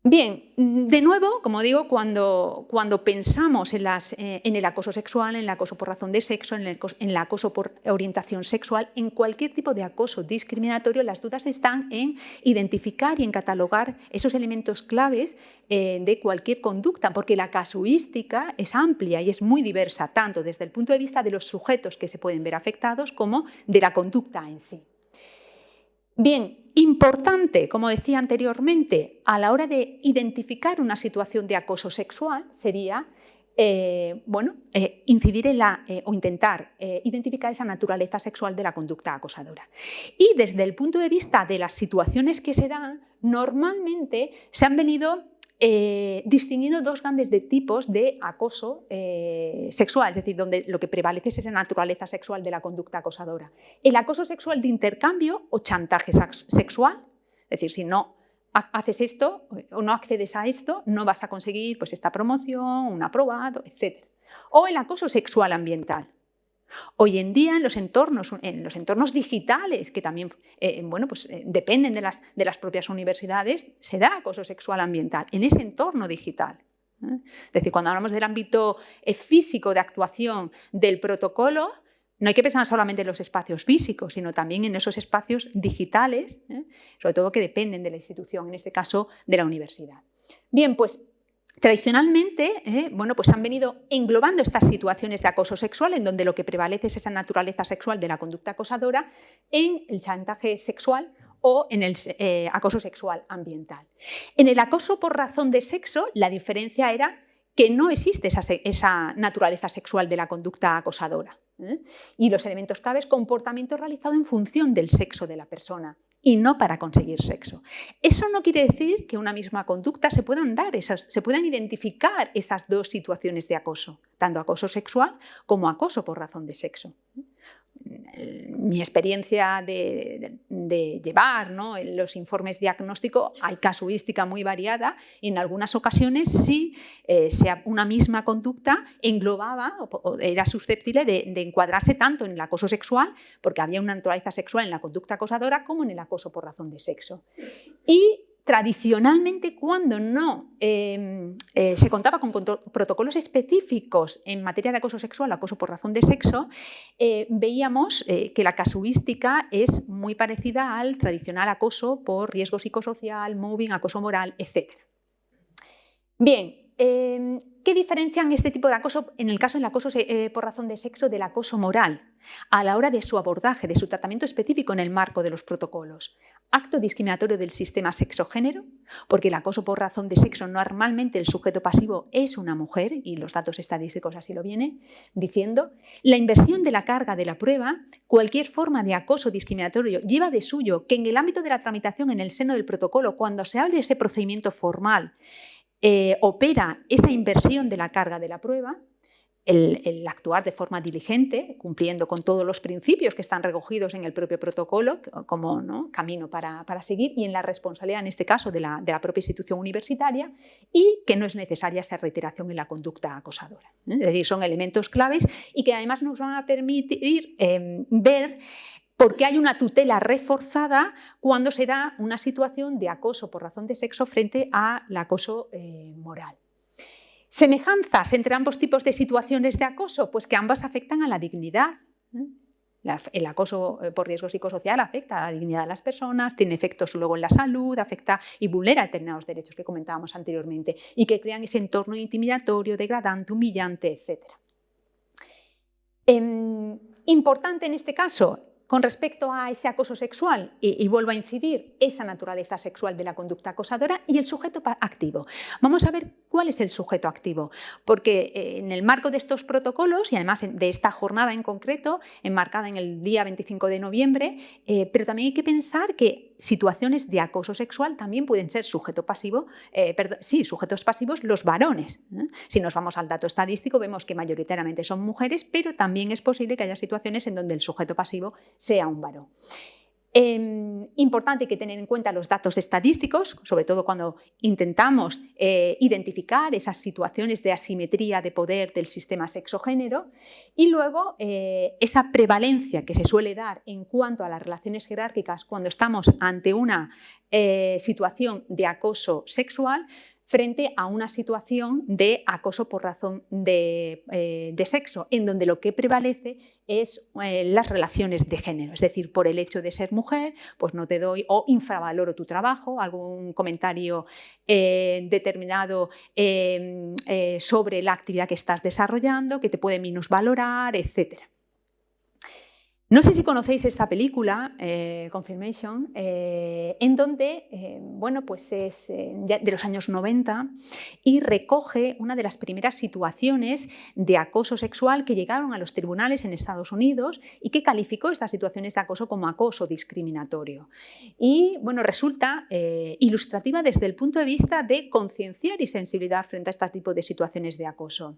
Bien, de nuevo, como digo, cuando pensamos en el acoso sexual, en el acoso por razón de sexo, en el acoso por orientación sexual, en cualquier tipo de acoso discriminatorio, las dudas están en identificar y en catalogar esos elementos claves de cualquier conducta, porque la casuística es amplia y es muy diversa, tanto desde el punto de vista de los sujetos que se pueden ver afectados como de la conducta en sí. Bien, importante, como decía anteriormente, a la hora de identificar una situación de acoso sexual sería incidir en o intentar identificar esa naturaleza sexual de la conducta acosadora. Y desde el punto de vista de las situaciones que se dan, normalmente se han venido distinguiendo dos grandes tipos de acoso sexual, es decir, donde lo que prevalece es esa naturaleza sexual de la conducta acosadora. El acoso sexual de intercambio o chantaje sexual, es decir, si no haces esto o no accedes a esto, no vas a conseguir pues, esta promoción, un aprobado, etc. O el acoso sexual ambiental. Hoy en día en los entornos digitales, que también dependen de las propias universidades, se da acoso sexual ambiental en ese entorno digital. Es decir, cuando hablamos del ámbito físico de actuación del protocolo, no hay que pensar solamente en los espacios físicos, sino también en esos espacios digitales, sobre todo que dependen de la institución, en este caso de la universidad. Bien, pues tradicionalmente, pues han venido englobando estas situaciones de acoso sexual en donde lo que prevalece es esa naturaleza sexual de la conducta acosadora en el chantaje sexual o en el acoso sexual ambiental. En el acoso por razón de sexo, la diferencia era que no existe esa naturaleza sexual de la conducta acosadora. Y los elementos clave es comportamiento realizado en función del sexo de la persona y no para conseguir sexo. Eso no quiere decir que una misma conducta se puedan identificar esas dos situaciones de acoso, tanto acoso sexual como acoso por razón de sexo. Mi experiencia de llevar los informes diagnósticos, hay casuística muy variada y en algunas ocasiones sí una misma conducta englobaba o era susceptible de encuadrarse tanto en el acoso sexual, porque había una naturaleza sexual en la conducta acosadora, como en el acoso por razón de sexo. Y tradicionalmente, cuando no se contaba con protocolos específicos en materia de acoso sexual o acoso por razón de sexo, veíamos que la casuística es muy parecida al tradicional acoso por riesgo psicosocial, mobbing, acoso moral, etc. Bien, ¿Qué diferencian este tipo de acoso, en el caso del acoso por razón de sexo, del acoso moral, a la hora de su abordaje, de su tratamiento específico en el marco de los protocolos? Acto discriminatorio del sistema sexo-género, porque el acoso por razón de sexo normalmente el sujeto pasivo es una mujer, y los datos estadísticos así lo vienen diciendo. La inversión de la carga de la prueba, cualquier forma de acoso discriminatorio lleva de suyo que en el ámbito de la tramitación en el seno del protocolo, cuando se hable de ese procedimiento formal, opera esa inversión de la carga de la prueba, el actuar de forma diligente, cumpliendo con todos los principios que están recogidos en el propio protocolo como, ¿no?, camino para seguir, y en la responsabilidad, en este caso, de la propia institución universitaria, y que no es necesaria esa reiteración en la conducta acosadora. Es decir, son elementos claves y que además nos van a permitir ver por qué hay una tutela reforzada cuando se da una situación de acoso por razón de sexo frente al acoso moral. ¿Semejanzas entre ambos tipos de situaciones de acoso? Pues que ambas afectan a la dignidad. El acoso por riesgo psicosocial afecta a la dignidad de las personas, tiene efectos luego en la salud, afecta y vulnera determinados derechos que comentábamos anteriormente y que crean ese entorno intimidatorio, degradante, humillante, etc. Importante en este caso, con respecto a ese acoso sexual, y vuelvo a incidir, esa naturaleza sexual de la conducta acosadora y el sujeto activo. Vamos a ver cuál es el sujeto activo, porque en el marco de estos protocolos, y además de esta jornada en concreto, enmarcada en el día 25 de noviembre, pero también hay que pensar que situaciones de acoso sexual también pueden ser sujetos pasivos los varones. Si nos vamos al dato estadístico, vemos que mayoritariamente son mujeres, pero también es posible que haya situaciones en donde el sujeto pasivo sea un varón. Importante que tener en cuenta los datos estadísticos, sobre todo cuando intentamos identificar esas situaciones de asimetría de poder del sistema sexo-género, y luego esa prevalencia que se suele dar en cuanto a las relaciones jerárquicas cuando estamos ante una situación de acoso sexual frente a una situación de acoso por razón de sexo, en donde lo que prevalece es las relaciones de género, es decir, por el hecho de ser mujer, pues no te doy, o infravaloro tu trabajo, algún comentario determinado sobre la actividad que estás desarrollando, que te puede minusvalorar, etc. No sé si conocéis esta película, Confirmation, en donde bueno, pues es de los años 90 y recoge una de las primeras situaciones de acoso sexual que llegaron a los tribunales en Estados Unidos y que calificó estas situaciones de acoso como acoso discriminatorio. Y bueno, resulta ilustrativa desde el punto de vista de concienciar y sensibilidad frente a este tipo de situaciones de acoso.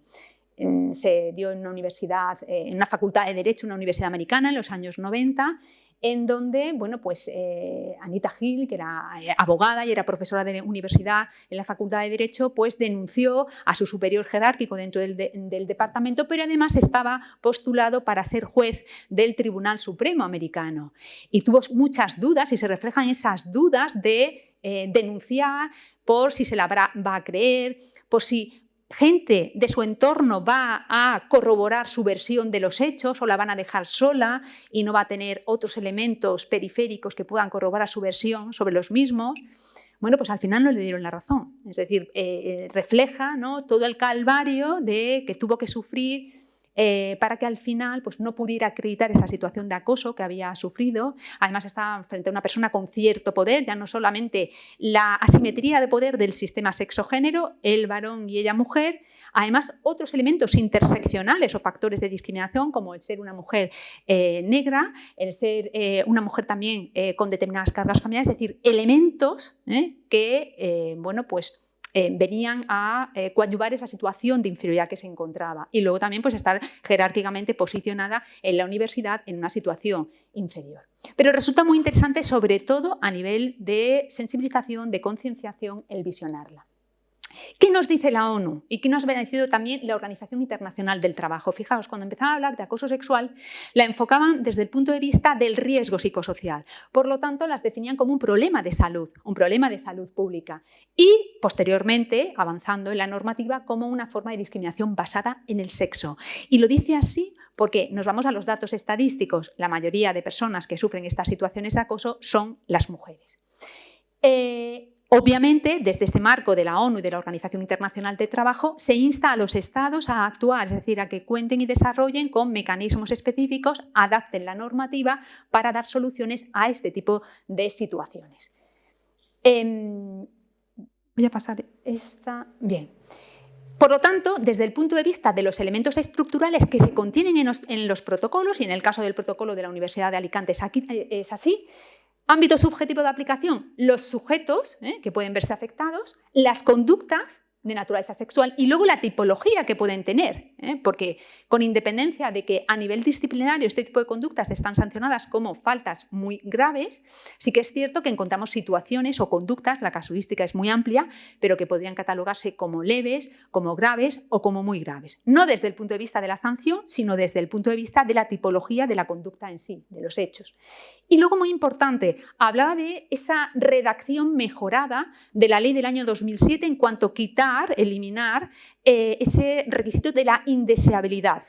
Se dio en una universidad, en una facultad de Derecho, una universidad americana en los años 90, en donde, bueno, pues Anita Hill, que era abogada y era profesora de universidad en la Facultad de Derecho, pues denunció a su superior jerárquico dentro del departamento, pero además estaba postulado para ser juez del Tribunal Supremo americano. Y tuvo muchas dudas, y se reflejan esas dudas de denunciar por si se la va a creer, por si gente de su entorno va a corroborar su versión de los hechos o la van a dejar sola y no va a tener otros elementos periféricos que puedan corroborar su versión sobre los mismos. Bueno, pues al final no le dieron la razón. Es decir, refleja, ¿no?, todo el calvario que tuvo que sufrir para que al final pues, no pudiera acreditar esa situación de acoso que había sufrido. Además estaba frente a una persona con cierto poder, ya no solamente la asimetría de poder del sistema sexo-género, él varón y ella mujer, además otros elementos interseccionales o factores de discriminación como el ser una mujer negra, el ser una mujer también con determinadas cargas familiares, es decir, elementos que, bueno, pues venían a coadyuvar esa situación de inferioridad que se encontraba, y luego también pues, estar jerárquicamente posicionada en la universidad en una situación inferior. Pero resulta muy interesante, sobre todo a nivel de sensibilización, de concienciación, el visionarla. ¿Qué nos dice la ONU? ¿Y qué nos ha dicho también la Organización Internacional del Trabajo? Fijaos, cuando empezaban a hablar de acoso sexual, la enfocaban desde el punto de vista del riesgo psicosocial. Por lo tanto, las definían como un problema de salud pública. Y, posteriormente, avanzando en la normativa, como una forma de discriminación basada en el sexo. Y lo dice así porque nos vamos a los datos estadísticos. La mayoría de personas que sufren estas situaciones de acoso son las mujeres. Obviamente, desde este marco de la ONU y de la Organización Internacional del Trabajo, se insta a los Estados a actuar, es decir, a que cuenten y desarrollen con mecanismos específicos, adapten la normativa para dar soluciones a este tipo de situaciones. Voy a pasar esta. Bien. Por lo tanto, desde el punto de vista de los elementos estructurales que se contienen en los protocolos, y en el caso del protocolo de la Universidad de Alicante es así, ámbito subjetivo de aplicación, los sujetos que pueden verse afectados, las conductas de naturaleza sexual y luego la tipología que pueden tener, porque con independencia de que a nivel disciplinario este tipo de conductas están sancionadas como faltas muy graves, sí que es cierto que encontramos situaciones o conductas, la casuística es muy amplia, pero que podrían catalogarse como leves, como graves o como muy graves. No desde el punto de vista de la sanción, sino desde el punto de vista de la tipología de la conducta en sí, de los hechos. Y luego, muy importante, hablaba de esa redacción mejorada de la ley del año 2007 en cuanto a eliminar ese requisito de la indeseabilidad.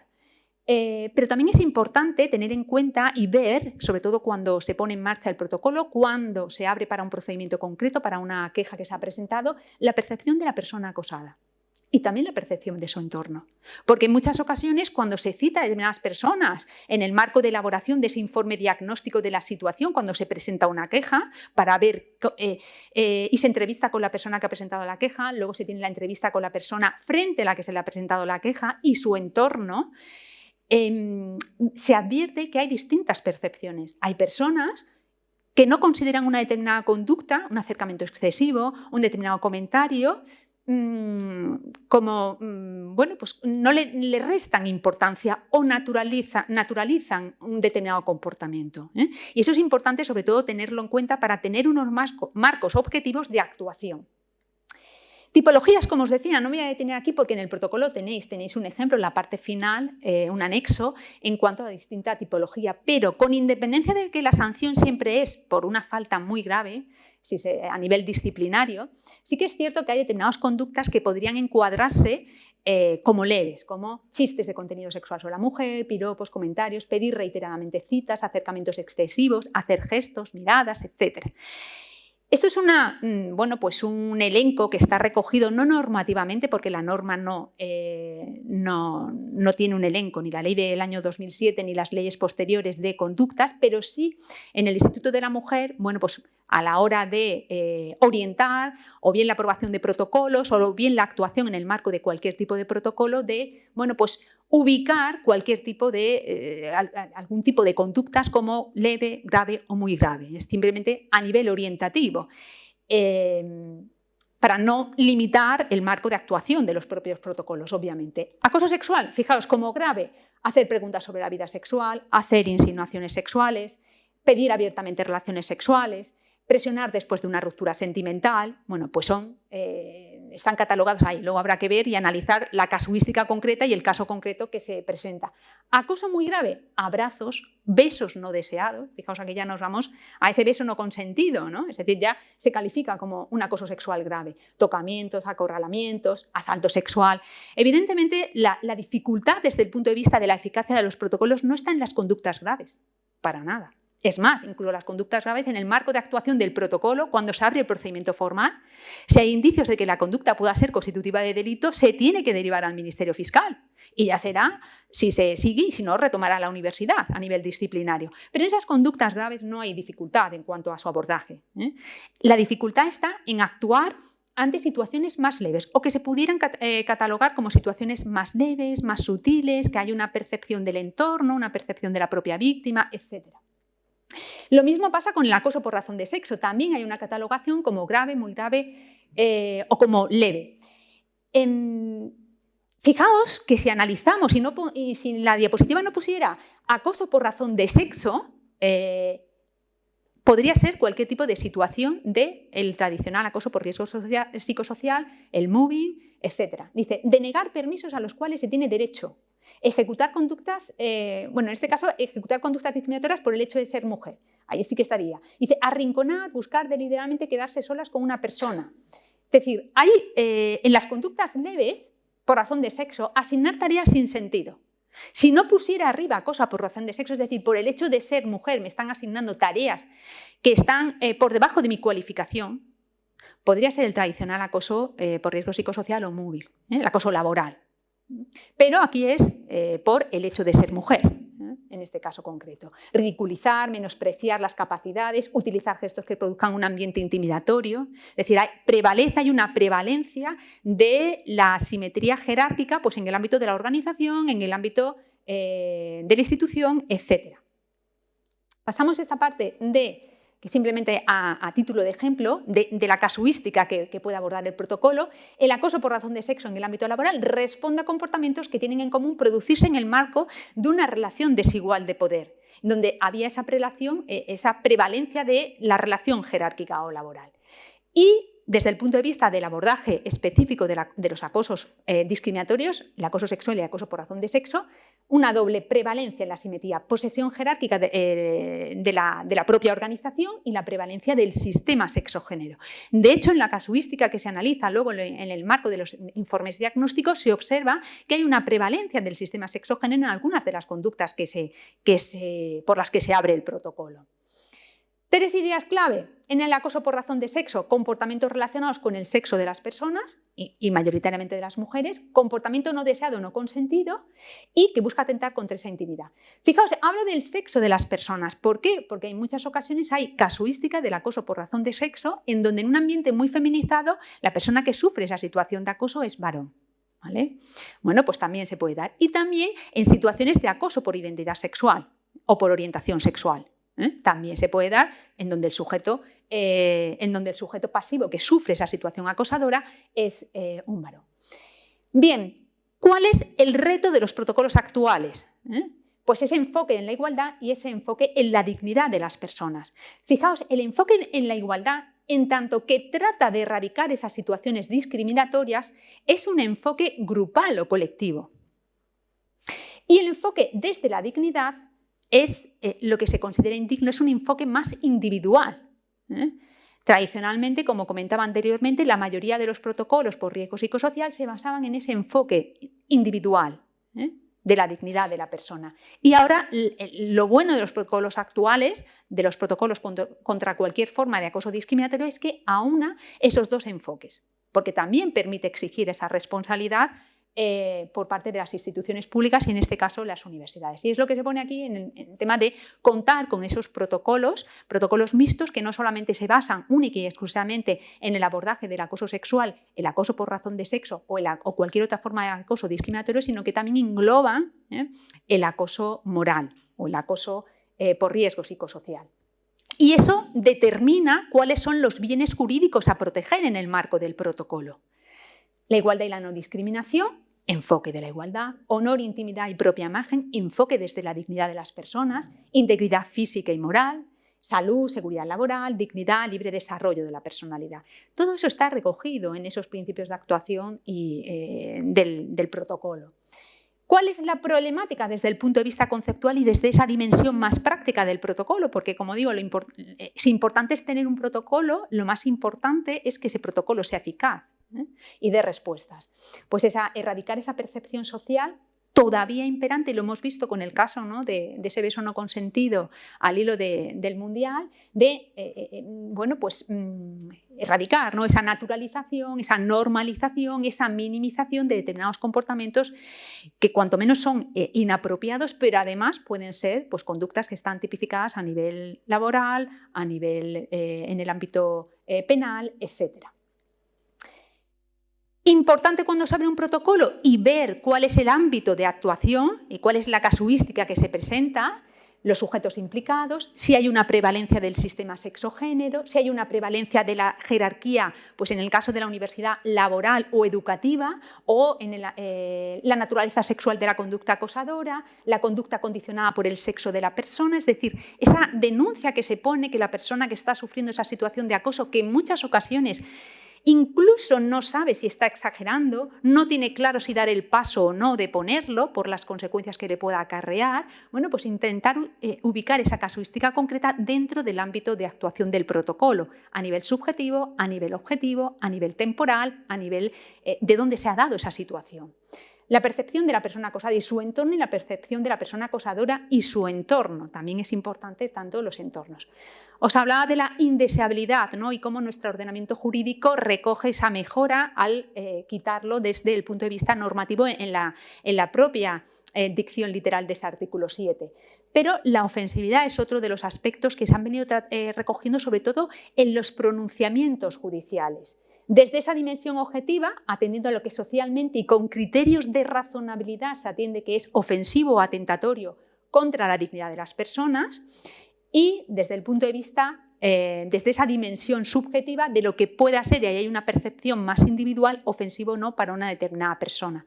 Pero también es importante tener en cuenta y ver, sobre todo cuando se pone en marcha el protocolo, cuando se abre para un procedimiento concreto, para una queja que se ha presentado, la percepción de la persona acosada. Y también la percepción de su entorno. Porque en muchas ocasiones, cuando se cita a determinadas personas en el marco de elaboración de ese informe diagnóstico de la situación, cuando se presenta una queja para ver y se entrevista con la persona que ha presentado la queja, luego se tiene la entrevista con la persona frente a la que se le ha presentado la queja y su entorno, se advierte que hay distintas percepciones. Hay personas que no consideran una determinada conducta, un acercamiento excesivo, un determinado comentario, como, bueno, pues no le restan importancia o naturalizan un determinado comportamiento. Y eso es importante, sobre todo, tenerlo en cuenta para tener unos marcos objetivos de actuación. Tipologías, como os decía, no me voy a detener aquí porque en el protocolo tenéis un ejemplo en la parte final, un anexo en cuanto a distinta tipología, pero con independencia de que la sanción siempre es por una falta muy grave, a nivel disciplinario, sí que es cierto que hay determinadas conductas que podrían encuadrarse como leves, como chistes de contenido sexual sobre la mujer, piropos, comentarios, pedir reiteradamente citas, acercamientos excesivos, hacer gestos, miradas, etc. Esto es pues un elenco que está recogido no normativamente, porque la norma no tiene un elenco, ni la ley del año 2007 ni las leyes posteriores de conductas, pero sí en el Instituto de la Mujer, bueno, pues a la hora de orientar o bien la aprobación de protocolos o bien la actuación en el marco de cualquier tipo de protocolo de, bueno, pues ubicar cualquier tipo de, algún tipo de conductas como leve, grave o muy grave. Es simplemente a nivel orientativo, para no limitar el marco de actuación de los propios protocolos, obviamente. Acoso sexual, fijaos, como grave, hacer preguntas sobre la vida sexual, hacer insinuaciones sexuales, pedir abiertamente relaciones sexuales, presionar después de una ruptura sentimental, bueno, pues están catalogados ahí. Luego habrá que ver y analizar la casuística concreta y el caso concreto que se presenta. Acoso muy grave, abrazos, besos no deseados. Fijaos, aquí ya nos vamos a ese beso no consentido, ¿no? Es decir, ya se califica como un acoso sexual grave. Tocamientos, acorralamientos, asalto sexual. Evidentemente, la dificultad desde el punto de vista de la eficacia de los protocolos no está en las conductas graves, para nada. Es más, incluso las conductas graves en el marco de actuación del protocolo, cuando se abre el procedimiento formal, si hay indicios de que la conducta pueda ser constitutiva de delito, se tiene que derivar al Ministerio Fiscal. Y ya será, si se sigue y si no, retomará la universidad a nivel disciplinario. Pero en esas conductas graves no hay dificultad en cuanto a su abordaje. La dificultad está en actuar ante situaciones más leves o que se pudieran catalogar como situaciones más leves, más sutiles, que hay una percepción del entorno, una percepción de la propia víctima, etc. Lo mismo pasa con el acoso por razón de sexo. También hay una catalogación como grave, muy grave o como leve. Fijaos que si analizamos y si la diapositiva no pusiera acoso por razón de sexo, podría ser cualquier tipo de situación del tradicional acoso por riesgo psicosocial, el mobbing, etc. Dice, denegar permisos a los cuales se tiene derecho. Ejecutar conductas, bueno, en este caso, ejecutar conductas discriminatorias por el hecho de ser mujer. Ahí sí que estaría. Dice, arrinconar, buscar deliberadamente quedarse solas con una persona. Es decir, hay en las conductas leves, por razón de sexo, asignar tareas sin sentido. Si no pusiera arriba acoso por razón de sexo, es decir, por el hecho de ser mujer me están asignando tareas que están por debajo de mi cualificación, Podría ser el tradicional acoso por riesgo psicosocial o móvil, el acoso laboral. Pero aquí es por el hecho de ser mujer, en este caso concreto. Ridiculizar, menospreciar las capacidades, utilizar gestos que produzcan un ambiente intimidatorio. Es decir, hay una prevalencia de la asimetría jerárquica pues, en el ámbito de la organización, en el ámbito de la institución, etc. Pasamos a esta parte que simplemente a título de ejemplo, de la casuística que puede abordar el protocolo. El acoso por razón de sexo en el ámbito laboral responde a comportamientos que tienen en común producirse en el marco de una relación desigual de poder, donde había esa prevalencia de la relación jerárquica o laboral. Y desde el punto de vista del abordaje específico de los acosos discriminatorios, el acoso sexual y el acoso por razón de sexo, una doble prevalencia en la asimetría, posesión jerárquica de la propia organización y la prevalencia del sistema sexo-género. De hecho, en la casuística que se analiza luego en el marco de los informes diagnósticos, se observa que hay una prevalencia del sistema sexo-género en algunas de las conductas por las que se abre el protocolo. 3 ideas clave en el acoso por razón de sexo: comportamientos relacionados con el sexo de las personas y mayoritariamente de las mujeres, comportamiento no deseado o no consentido y que busca atentar contra esa intimidad. Fijaos, hablo del sexo de las personas. ¿Por qué? Porque en muchas ocasiones hay casuística del acoso por razón de sexo en donde en un ambiente muy feminizado la persona que sufre esa situación de acoso es varón. ¿Vale? Bueno, pues también se puede dar. Y también en situaciones de acoso por identidad sexual o por orientación sexual. También se puede dar en donde el sujeto pasivo que sufre esa situación acosadora es un varón. Bien, ¿cuál es el reto de los protocolos actuales? Pues ese enfoque en la igualdad y ese enfoque en la dignidad de las personas. Fijaos, el enfoque en la igualdad, en tanto que trata de erradicar esas situaciones discriminatorias, es un enfoque grupal o colectivo. Y el enfoque desde la dignidad es lo que se considera indigno, es un enfoque más individual. Tradicionalmente, como comentaba anteriormente, la mayoría de los protocolos por riesgo psicosocial se basaban en ese enfoque individual de la dignidad de la persona. Y ahora lo bueno de los protocolos actuales, de los protocolos contra cualquier forma de acoso discriminatorio, es que aúna esos dos enfoques, porque también permite exigir esa responsabilidad por parte de las instituciones públicas y en este caso las universidades. Y es lo que se pone aquí en el tema de contar con esos protocolos mixtos que no solamente se basan única y exclusivamente en el abordaje del acoso sexual, el acoso por razón de sexo o cualquier otra forma de acoso discriminatorio, sino que también engloban el acoso moral o el acoso por riesgo psicosocial. Y eso determina cuáles son los bienes jurídicos a proteger en el marco del protocolo. La igualdad y la no discriminación, enfoque de la igualdad; honor, intimidad y propia imagen, enfoque desde la dignidad de las personas; integridad física y moral; salud, seguridad laboral; dignidad, libre desarrollo de la personalidad. Todo eso está recogido en esos principios de actuación del protocolo. ¿Cuál es la problemática desde el punto de vista conceptual y desde esa dimensión más práctica del protocolo? Porque, como digo, si importante es tener un protocolo, lo más importante es que ese protocolo sea eficaz y dé respuestas. Pues erradicar esa percepción social todavía imperante, y lo hemos visto con el caso, ¿no?, de ese beso no consentido al hilo del Mundial, erradicar, ¿no?, esa naturalización, esa normalización, esa minimización de determinados comportamientos que cuanto menos son inapropiados, pero además pueden ser pues, conductas que están tipificadas a nivel laboral, a nivel en el ámbito penal, etc. Importante cuando se abre un protocolo y ver cuál es el ámbito de actuación y cuál es la casuística que se presenta, los sujetos implicados, si hay una prevalencia del sistema sexo-género, si hay una prevalencia de la jerarquía, pues en el caso de la universidad laboral o educativa, o en la naturaleza sexual de la conducta acosadora, la conducta condicionada por el sexo de la persona, es decir, esa denuncia que se pone que la persona que está sufriendo esa situación de acoso, que en muchas ocasiones incluso no sabe si está exagerando, no tiene claro si dar el paso o no de ponerlo por las consecuencias que le pueda acarrear, bueno, pues intentar ubicar esa casuística concreta dentro del ámbito de actuación del protocolo, a nivel subjetivo, a nivel objetivo, a nivel temporal, a nivel de dónde se ha dado esa situación. La percepción de la persona acosada y su entorno y la percepción de la persona acosadora y su entorno. También es importante tanto los entornos. Os hablaba de la indeseabilidad, ¿no? Y cómo nuestro ordenamiento jurídico recoge esa mejora al quitarlo desde el punto de vista normativo en la propia dicción literal de ese artículo 7. Pero la ofensividad es otro de los aspectos que se han venido recogiendo sobre todo en los pronunciamientos judiciales. Desde esa dimensión objetiva, atendiendo a lo que socialmente y con criterios de razonabilidad se atiende que es ofensivo o atentatorio contra la dignidad de las personas, y desde el punto de vista, desde esa dimensión subjetiva de lo que pueda ser, y ahí hay una percepción más individual, ofensivo o no para una determinada persona.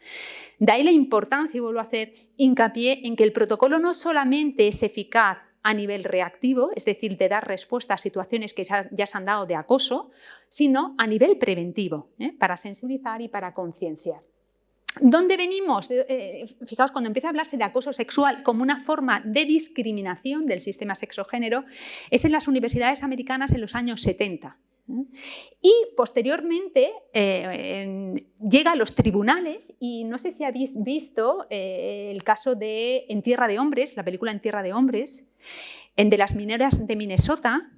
De ahí la importancia, y vuelvo a hacer hincapié en que el protocolo no solamente es eficaz a nivel reactivo, es decir, de dar respuesta a situaciones que ya se han dado de acoso, sino a nivel preventivo, para sensibilizar y para concienciar. ¿Dónde venimos? Fijaos, cuando empieza a hablarse de acoso sexual como una forma de discriminación del sistema sexogénero, es en las universidades americanas en los años 70. Y posteriormente llega a los tribunales, y no sé si habéis visto el caso de En Tierra de Hombres, la película En Tierra de Hombres, de las mineras de Minnesota,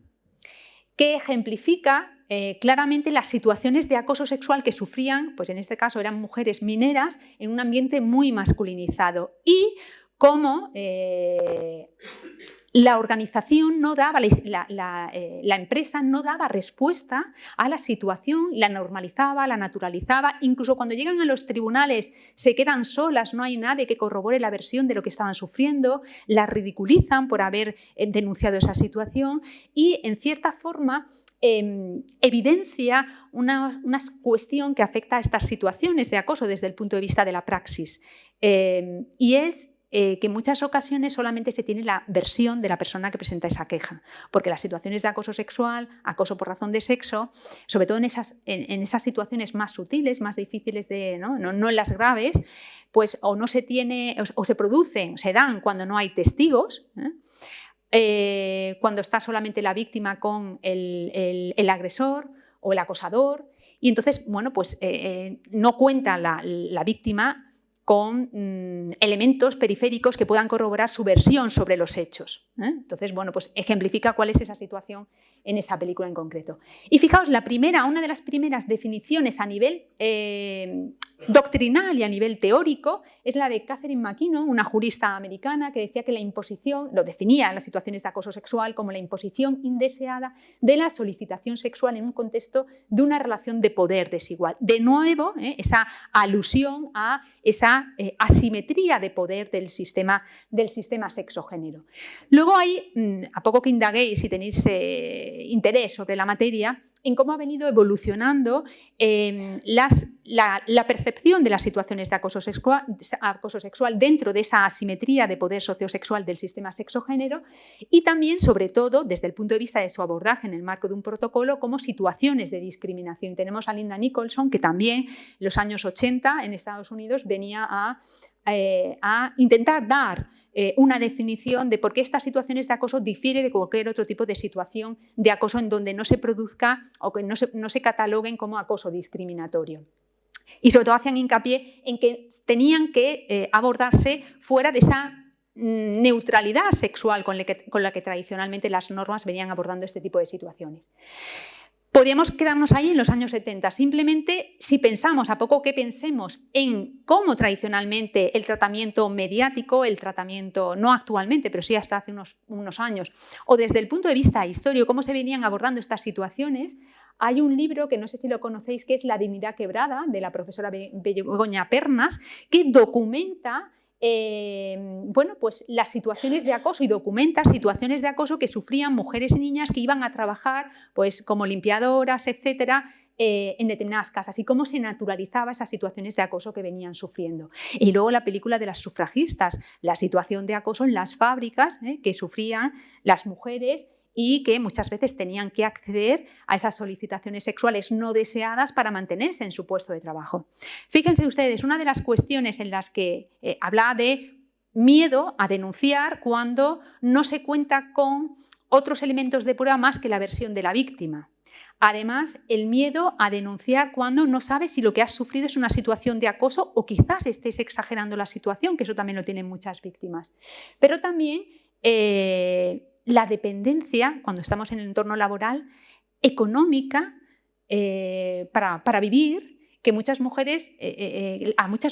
que ejemplifica claramente las situaciones de acoso sexual que sufrían, pues en este caso eran mujeres mineras, en un ambiente muy masculinizado, y cómo la organización no daba, la empresa no daba respuesta a la situación, la normalizaba, la naturalizaba, incluso cuando llegan a los tribunales se quedan solas, no hay nadie que corrobore la versión de lo que estaban sufriendo, la ridiculizan por haber denunciado esa situación y en cierta forma evidencia una cuestión que afecta a estas situaciones de acoso desde el punto de vista de la praxis, y es que en muchas ocasiones solamente se tiene la versión de la persona que presenta esa queja, porque las situaciones de acoso sexual, acoso por razón de sexo, sobre todo en esas situaciones más sutiles, más difíciles no en las graves, pues o no se tiene, o se producen, se dan cuando no hay testigos, cuando está solamente la víctima con el agresor o el acosador, y entonces, bueno, pues no cuenta la víctima con elementos periféricos que puedan corroborar su versión sobre los hechos. Entonces, bueno, pues ejemplifica cuál es esa situación en esa película en concreto. Y fijaos, una de las primeras definiciones a nivel doctrinal y a nivel teórico es la de Catherine McKinnon, una jurista americana que decía que la imposición, lo definía en las situaciones de acoso sexual como la imposición indeseada de la solicitación sexual en un contexto de una relación de poder desigual. De nuevo, esa alusión a esa asimetría de poder del sistema sexogénero. Luego hay, a poco que indaguéis si tenéis interés sobre la materia, en cómo ha venido evolucionando la percepción de las situaciones de acoso sexual dentro de esa asimetría de poder sociosexual del sistema sexogénero, y también, sobre todo, desde el punto de vista de su abordaje en el marco de un protocolo como situaciones de discriminación. Tenemos a Linda Nicholson, que también en los años 80 en Estados Unidos venía a intentar dar una definición de por qué estas situaciones de acoso difiere de cualquier otro tipo de situación de acoso en donde no se produzca o que no se cataloguen como acoso discriminatorio. Y sobre todo hacían hincapié en que tenían que abordarse fuera de esa neutralidad sexual con la que tradicionalmente las normas venían abordando este tipo de situaciones. Podríamos quedarnos ahí en los años 70. Simplemente, si pensamos, a poco que pensemos en cómo tradicionalmente el tratamiento mediático, el tratamiento, no actualmente, pero sí hasta hace unos años, o desde el punto de vista histórico, cómo se venían abordando estas situaciones, hay un libro que no sé si lo conocéis, que es La dignidad quebrada, de la profesora Begoña Pernas, que documenta bueno, pues las situaciones de acoso y documenta situaciones de acoso que sufrían mujeres y niñas que iban a trabajar pues, como limpiadoras, etcétera, en determinadas casas, y cómo se naturalizaba esas situaciones de acoso que venían sufriendo. Y luego la película de las sufragistas, la situación de acoso en las fábricas que sufrían las mujeres y que muchas veces tenían que acceder a esas solicitaciones sexuales no deseadas para mantenerse en su puesto de trabajo. Fíjense ustedes, una de las cuestiones en las que hablaba de miedo a denunciar cuando no se cuenta con otros elementos de prueba más que la versión de la víctima. Además, el miedo a denunciar cuando no sabes si lo que has sufrido es una situación de acoso o quizás estés exagerando la situación, que eso también lo tienen muchas víctimas. Pero también la dependencia, cuando estamos en el entorno laboral, económica para vivir, que a muchas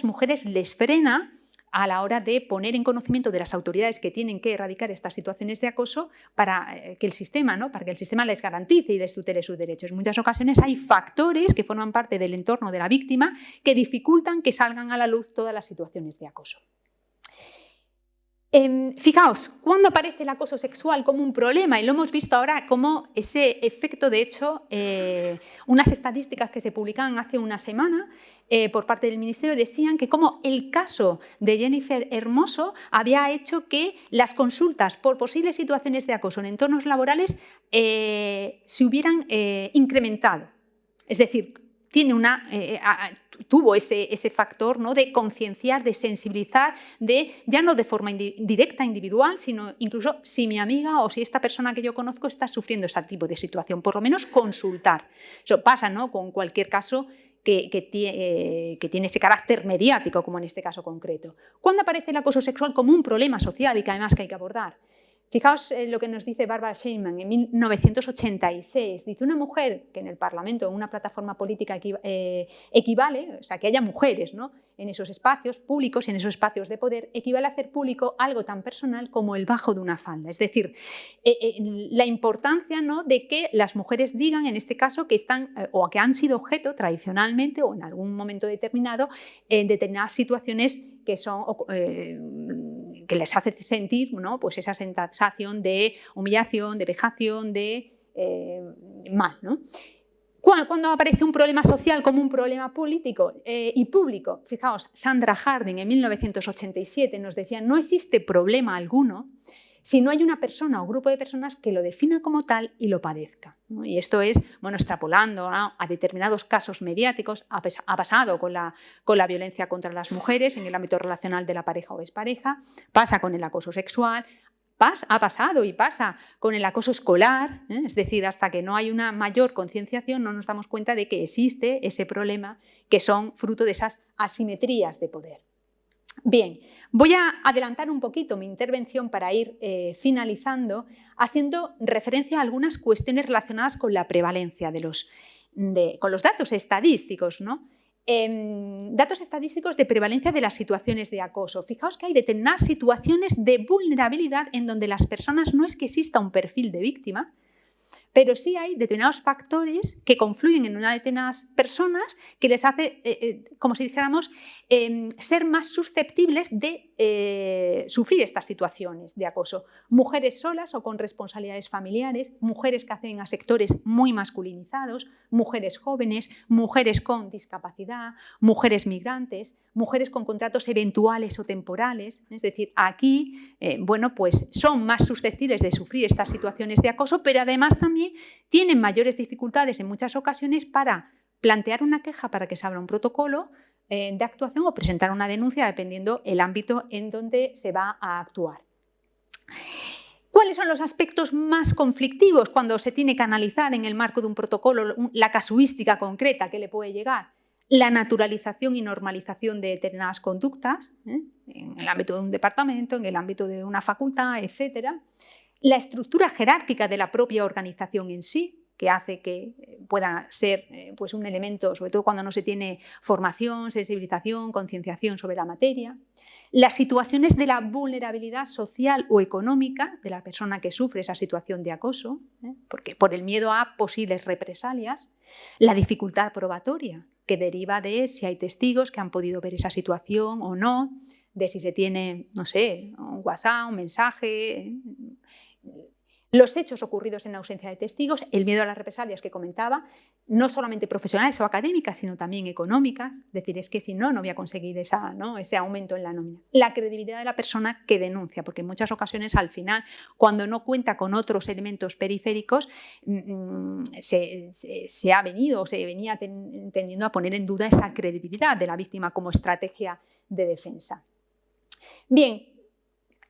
mujeres les frena a la hora de poner en conocimiento de las autoridades que tienen que erradicar estas situaciones de acoso para que el sistema, ¿no? Para que el sistema les garantice y les tutele sus derechos. En muchas ocasiones hay factores que forman parte del entorno de la víctima que dificultan que salgan a la luz todas las situaciones de acoso. Fijaos, ¿cuándo aparece el acoso sexual como un problema? Y lo hemos visto ahora como ese efecto, de hecho, unas estadísticas que se publicaban hace una semana por parte del Ministerio decían que como el caso de Jennifer Hermoso había hecho que las consultas por posibles situaciones de acoso en entornos laborales se hubieran incrementado. Es decir, tuvo ese factor, ¿no?, de concienciar, de sensibilizar, ya no de forma directa, individual, sino incluso si mi amiga o si esta persona que yo conozco está sufriendo ese tipo de situación, por lo menos consultar. Eso pasa, ¿no?, con cualquier caso que tiene ese carácter mediático, como en este caso concreto. ¿Cuándo aparece el acoso sexual como un problema social y que además hay que abordar? Fijaos lo que nos dice Barbara Scheinman en 1986. Dice, una mujer que en el Parlamento, en una plataforma política equivale, o sea, que haya mujeres, ¿no?, en esos espacios públicos, en esos espacios de poder, equivale a hacer público algo tan personal como el bajo de una falda. Es decir, la importancia, ¿no?, de que las mujeres digan, en este caso, que están o que han sido objeto tradicionalmente o en algún momento determinado en determinadas situaciones que son que les hace sentir, ¿no?, pues esa sensación de humillación, de vejación, de mal, ¿no? ¿Cuándo aparece un problema social como un problema político y público? Fijaos, Sandra Harding en 1987 nos decía, no existe problema alguno si no hay una persona o grupo de personas que lo defina como tal y lo padezca, ¿no? Y esto es, bueno, extrapolando, ¿no?, a determinados casos mediáticos, ha pasado con la violencia contra las mujeres en el ámbito relacional de la pareja o expareja, pasa con el acoso sexual, ha pasado y pasa con el acoso escolar, es decir, hasta que no hay una mayor concienciación no nos damos cuenta de que existe ese problema que son fruto de esas asimetrías de poder. Bien, voy a adelantar un poquito mi intervención para ir finalizando, haciendo referencia a algunas cuestiones relacionadas con la prevalencia con los datos estadísticos, ¿no? Datos estadísticos de prevalencia de las situaciones de acoso. Fijaos que hay determinadas situaciones de vulnerabilidad en donde las personas no es que exista un perfil de víctima, pero sí hay determinados factores que confluyen en unas determinadas personas que les hace, como si dijéramos, ser más susceptibles de sufrir estas situaciones de acoso. Mujeres solas o con responsabilidades familiares, mujeres que acceden a sectores muy masculinizados, mujeres jóvenes, mujeres con discapacidad, mujeres migrantes, mujeres con contratos eventuales o temporales. Es decir, aquí, bueno, pues son más susceptibles de sufrir estas situaciones de acoso, pero además también tienen mayores dificultades en muchas ocasiones para plantear una queja para que se abra un protocolo de actuación o presentar una denuncia dependiendo el ámbito en donde se va a actuar. ¿Cuáles son los aspectos más conflictivos cuando se tiene que analizar en el marco de un protocolo la casuística concreta que le puede llegar? La naturalización y normalización de determinadas conductas, en el ámbito de un departamento, en el ámbito de una facultad, etc. La estructura jerárquica de la propia organización en sí, que hace que pueda ser pues un elemento, sobre todo cuando no se tiene formación, sensibilización, concienciación sobre la materia. Las situaciones de la vulnerabilidad social o económica de la persona que sufre esa situación de acoso, porque por el miedo a posibles represalias. La dificultad probatoria, que deriva de si hay testigos que han podido ver esa situación o no, de si se tiene, no sé, un WhatsApp, un mensaje. Los hechos ocurridos en ausencia de testigos, el miedo a las represalias que comentaba, no solamente profesionales o académicas, sino también económicas. Es decir, es que si no, no voy a conseguir ese aumento en la nómina. La credibilidad de la persona que denuncia, porque en muchas ocasiones, al final, cuando no cuenta con otros elementos periféricos, se ha venido o se venía tendiendo a poner en duda esa credibilidad de la víctima como estrategia de defensa. Bien.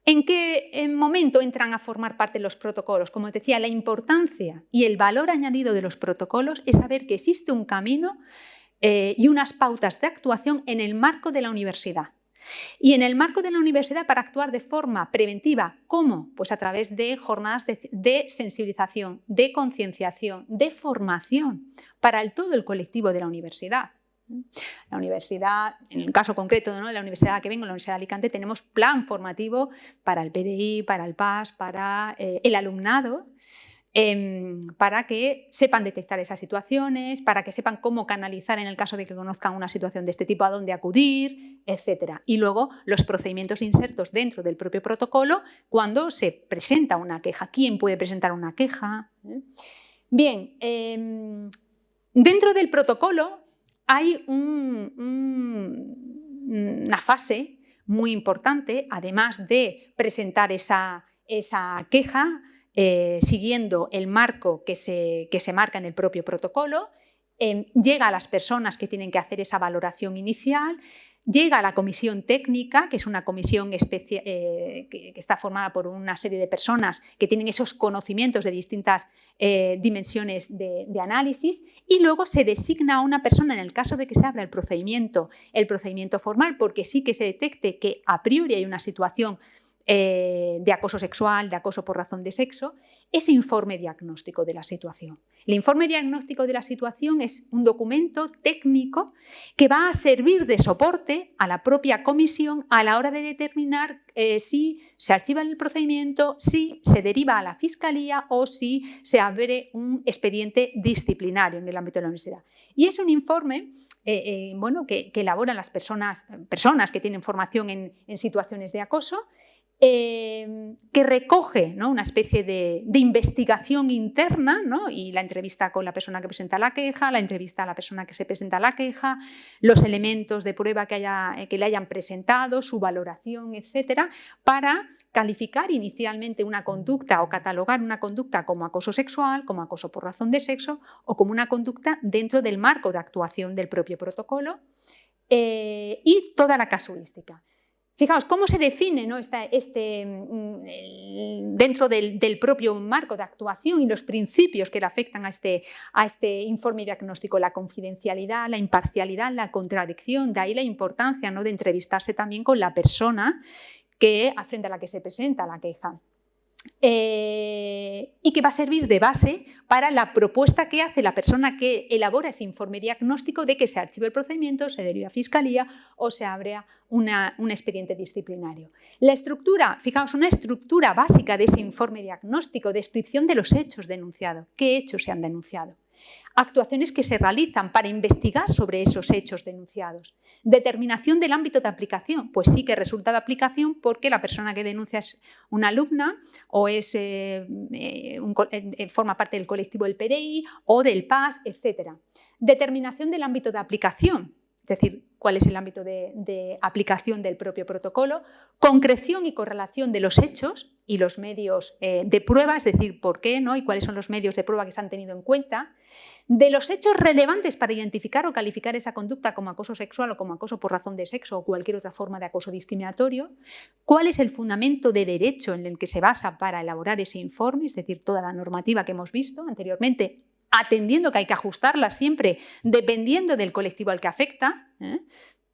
¿En qué momento entran a formar parte de los protocolos? Como os decía, la importancia y el valor añadido de los protocolos es saber que existe un camino y unas pautas de actuación en el marco de la universidad. Y en el marco de la universidad, para actuar de forma preventiva, ¿cómo? Pues a través de jornadas de sensibilización, de concienciación, de formación para todo el colectivo de la universidad. La universidad, en el caso concreto, ¿no?, de la universidad a la que vengo, la Universidad de Alicante, tenemos plan formativo para el PDI, para el PAS, para el alumnado, para que sepan detectar esas situaciones, para que sepan cómo canalizar en el caso de que conozcan una situación de este tipo, a dónde acudir, etc. Y luego los procedimientos insertos dentro del propio protocolo cuando se presenta una queja. ¿Quién puede presentar una queja? Bien, dentro del protocolo hay una fase muy importante, además de presentar esa queja, siguiendo el marco que se marca en el propio protocolo, llega a las personas que tienen que hacer esa valoración inicial, llega a la comisión técnica, que es una comisión que está formada por una serie de personas que tienen esos conocimientos de distintas dimensiones de análisis, y luego se designa a una persona en el caso de que se abra el procedimiento formal, porque sí que se detecte que a priori hay una situación de acoso sexual, de acoso por razón de sexo, ese informe diagnóstico de la situación. El informe diagnóstico de la situación es un documento técnico que va a servir de soporte a la propia comisión a la hora de determinar si se archiva el procedimiento, si se deriva a la fiscalía o si se abre un expediente disciplinario en el ámbito de la universidad. Y es un informe que elaboran las personas que tienen formación en situaciones de acoso, que recoge, ¿no?, una especie de investigación interna, ¿no?, y la entrevista con la persona que presenta la queja, la entrevista a la persona que se presenta la queja, los elementos de prueba que le hayan presentado, su valoración, etcétera, para calificar inicialmente una conducta o catalogar una conducta como acoso sexual, como acoso por razón de sexo o como una conducta dentro del marco de actuación del propio protocolo, y toda la casuística. Fijaos cómo se define, ¿no?, dentro del propio marco de actuación y los principios que le afectan a este informe diagnóstico: la confidencialidad, la imparcialidad, la contradicción. De ahí la importancia, ¿no?, de entrevistarse también con la persona frente a la que se presenta la queja. Y que va a servir de base para la propuesta que hace la persona que elabora ese informe diagnóstico de que se archive el procedimiento, se derive a fiscalía o se abra un expediente disciplinario. La estructura, fijaos, una estructura básica de ese informe diagnóstico: descripción de los hechos denunciados. ¿Qué hechos se han denunciado? Actuaciones que se realizan para investigar sobre esos hechos denunciados. Determinación del ámbito de aplicación. Pues sí que resulta de aplicación porque la persona que denuncia es una alumna o forma parte del colectivo del PDI o del PAS, etc. Determinación del ámbito de aplicación, es decir, cuál es el ámbito de aplicación del propio protocolo. Concreción y correlación de los hechos y los medios de prueba, es decir, por qué, ¿no?, y cuáles son los medios de prueba que se han tenido en cuenta. De los hechos relevantes para identificar o calificar esa conducta como acoso sexual o como acoso por razón de sexo o cualquier otra forma de acoso discriminatorio. ¿Cuál es el fundamento de derecho en el que se basa para elaborar ese informe? Es decir, toda la normativa que hemos visto anteriormente, atendiendo que hay que ajustarla siempre dependiendo del colectivo al que afecta,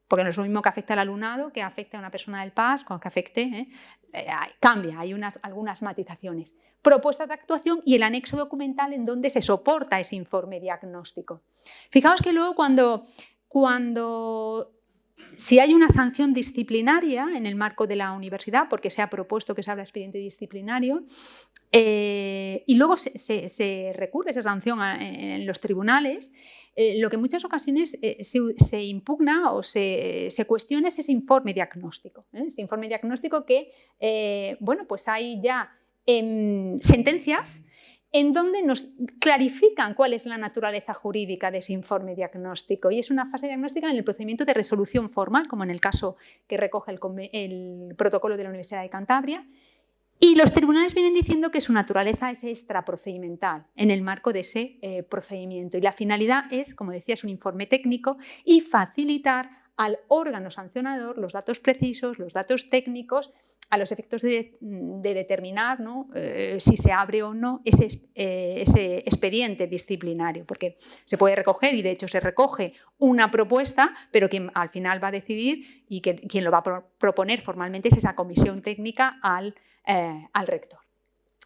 porque no es lo mismo que afecta al alumnado que afecta a una persona del PAS, que afecte, cambia, hay algunas matizaciones. Propuesta de actuación y el anexo documental en donde se soporta ese informe diagnóstico. Fijaos que luego si hay una sanción disciplinaria en el marco de la universidad, porque se ha propuesto que se abra expediente disciplinario, y luego se recurre esa sanción en los tribunales, lo que en muchas ocasiones se impugna o se cuestiona es ese informe diagnóstico. Ese informe diagnóstico que, pues hay ya sentencias en donde nos clarifican cuál es la naturaleza jurídica de ese informe diagnóstico, y es una fase diagnóstica en el procedimiento de resolución formal, como en el caso que recoge el protocolo de la Universidad de Cantabria, y los tribunales vienen diciendo que su naturaleza es extraprocedimental en el marco de ese procedimiento, y la finalidad es, como decía, es un informe técnico y facilitar al órgano sancionador los datos precisos, los datos técnicos, a los efectos de determinar, ¿no?, si se abre o no ese expediente disciplinario, porque se puede recoger, y de hecho se recoge, una propuesta, pero quien al final va a decidir y quien lo va a proponer formalmente es esa comisión técnica al rector.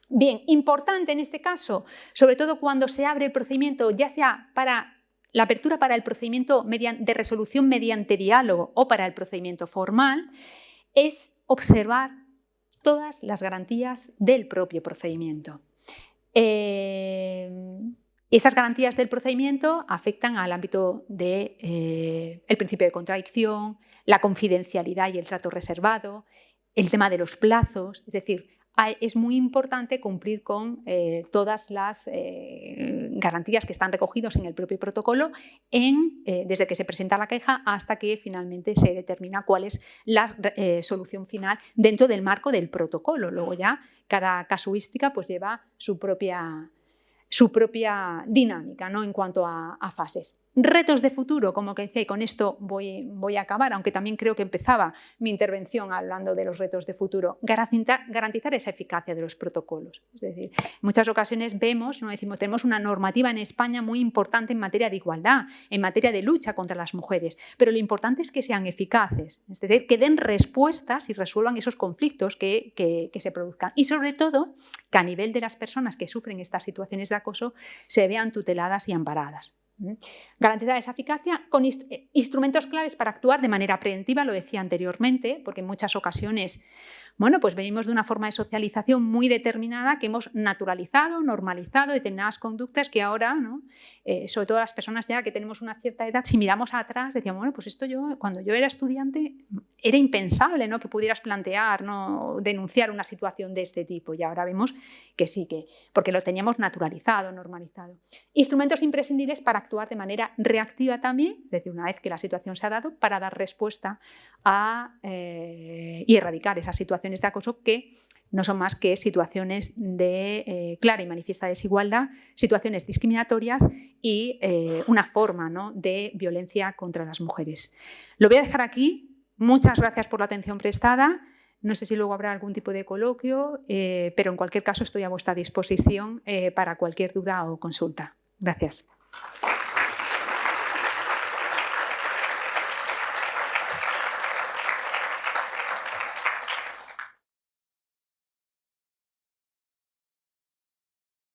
Bien, importante en este caso, sobre todo cuando se abre el procedimiento, ya sea para la apertura para el procedimiento de resolución mediante diálogo o para el procedimiento formal, es observar todas las garantías del propio procedimiento. Esas garantías del procedimiento afectan al ámbito del principio de contradicción, la confidencialidad y el trato reservado, el tema de los plazos, es decir, es muy importante cumplir con todas las garantías que están recogidas en el propio protocolo desde que se presenta la queja hasta que finalmente se determina cuál es la solución final dentro del marco del protocolo. Luego ya cada casuística pues lleva su propia dinámica, ¿no?, en cuanto a fases. Retos de futuro, como que decía, y con esto voy a acabar, aunque también creo que empezaba mi intervención hablando de los retos de futuro. Garantizar esa eficacia de los protocolos. Es decir, en muchas ocasiones vemos, ¿no?, decimos, tenemos una normativa en España muy importante en materia de igualdad, en materia de lucha contra las mujeres, pero lo importante es que sean eficaces, es decir, que den respuestas y resuelvan esos conflictos que se produzcan. Y sobre todo, que a nivel de las personas que sufren estas situaciones de acoso se vean tuteladas y amparadas. Garantizar esa eficacia con instrumentos claves para actuar de manera preventiva, lo decía anteriormente, porque en muchas ocasiones, bueno, pues venimos de una forma de socialización muy determinada que hemos naturalizado, normalizado determinadas conductas que ahora, ¿no?, sobre todo las personas ya que tenemos una cierta edad, si miramos atrás, decíamos, bueno, pues esto cuando yo era estudiante era impensable, ¿no?, que pudieras plantear, ¿no?, denunciar una situación de este tipo, y ahora vemos que sí, porque lo teníamos naturalizado, normalizado. Instrumentos imprescindibles para actuar de manera reactiva también, es decir, una vez que la situación se ha dado, para dar respuesta y erradicar esas situaciones de acoso que no son más que situaciones de clara y manifiesta desigualdad, situaciones discriminatorias y una forma, ¿no?, de violencia contra las mujeres. Lo voy a dejar aquí. Muchas gracias por la atención prestada. No sé si luego habrá algún tipo de coloquio, pero en cualquier caso estoy a vuestra disposición para cualquier duda o consulta. Gracias.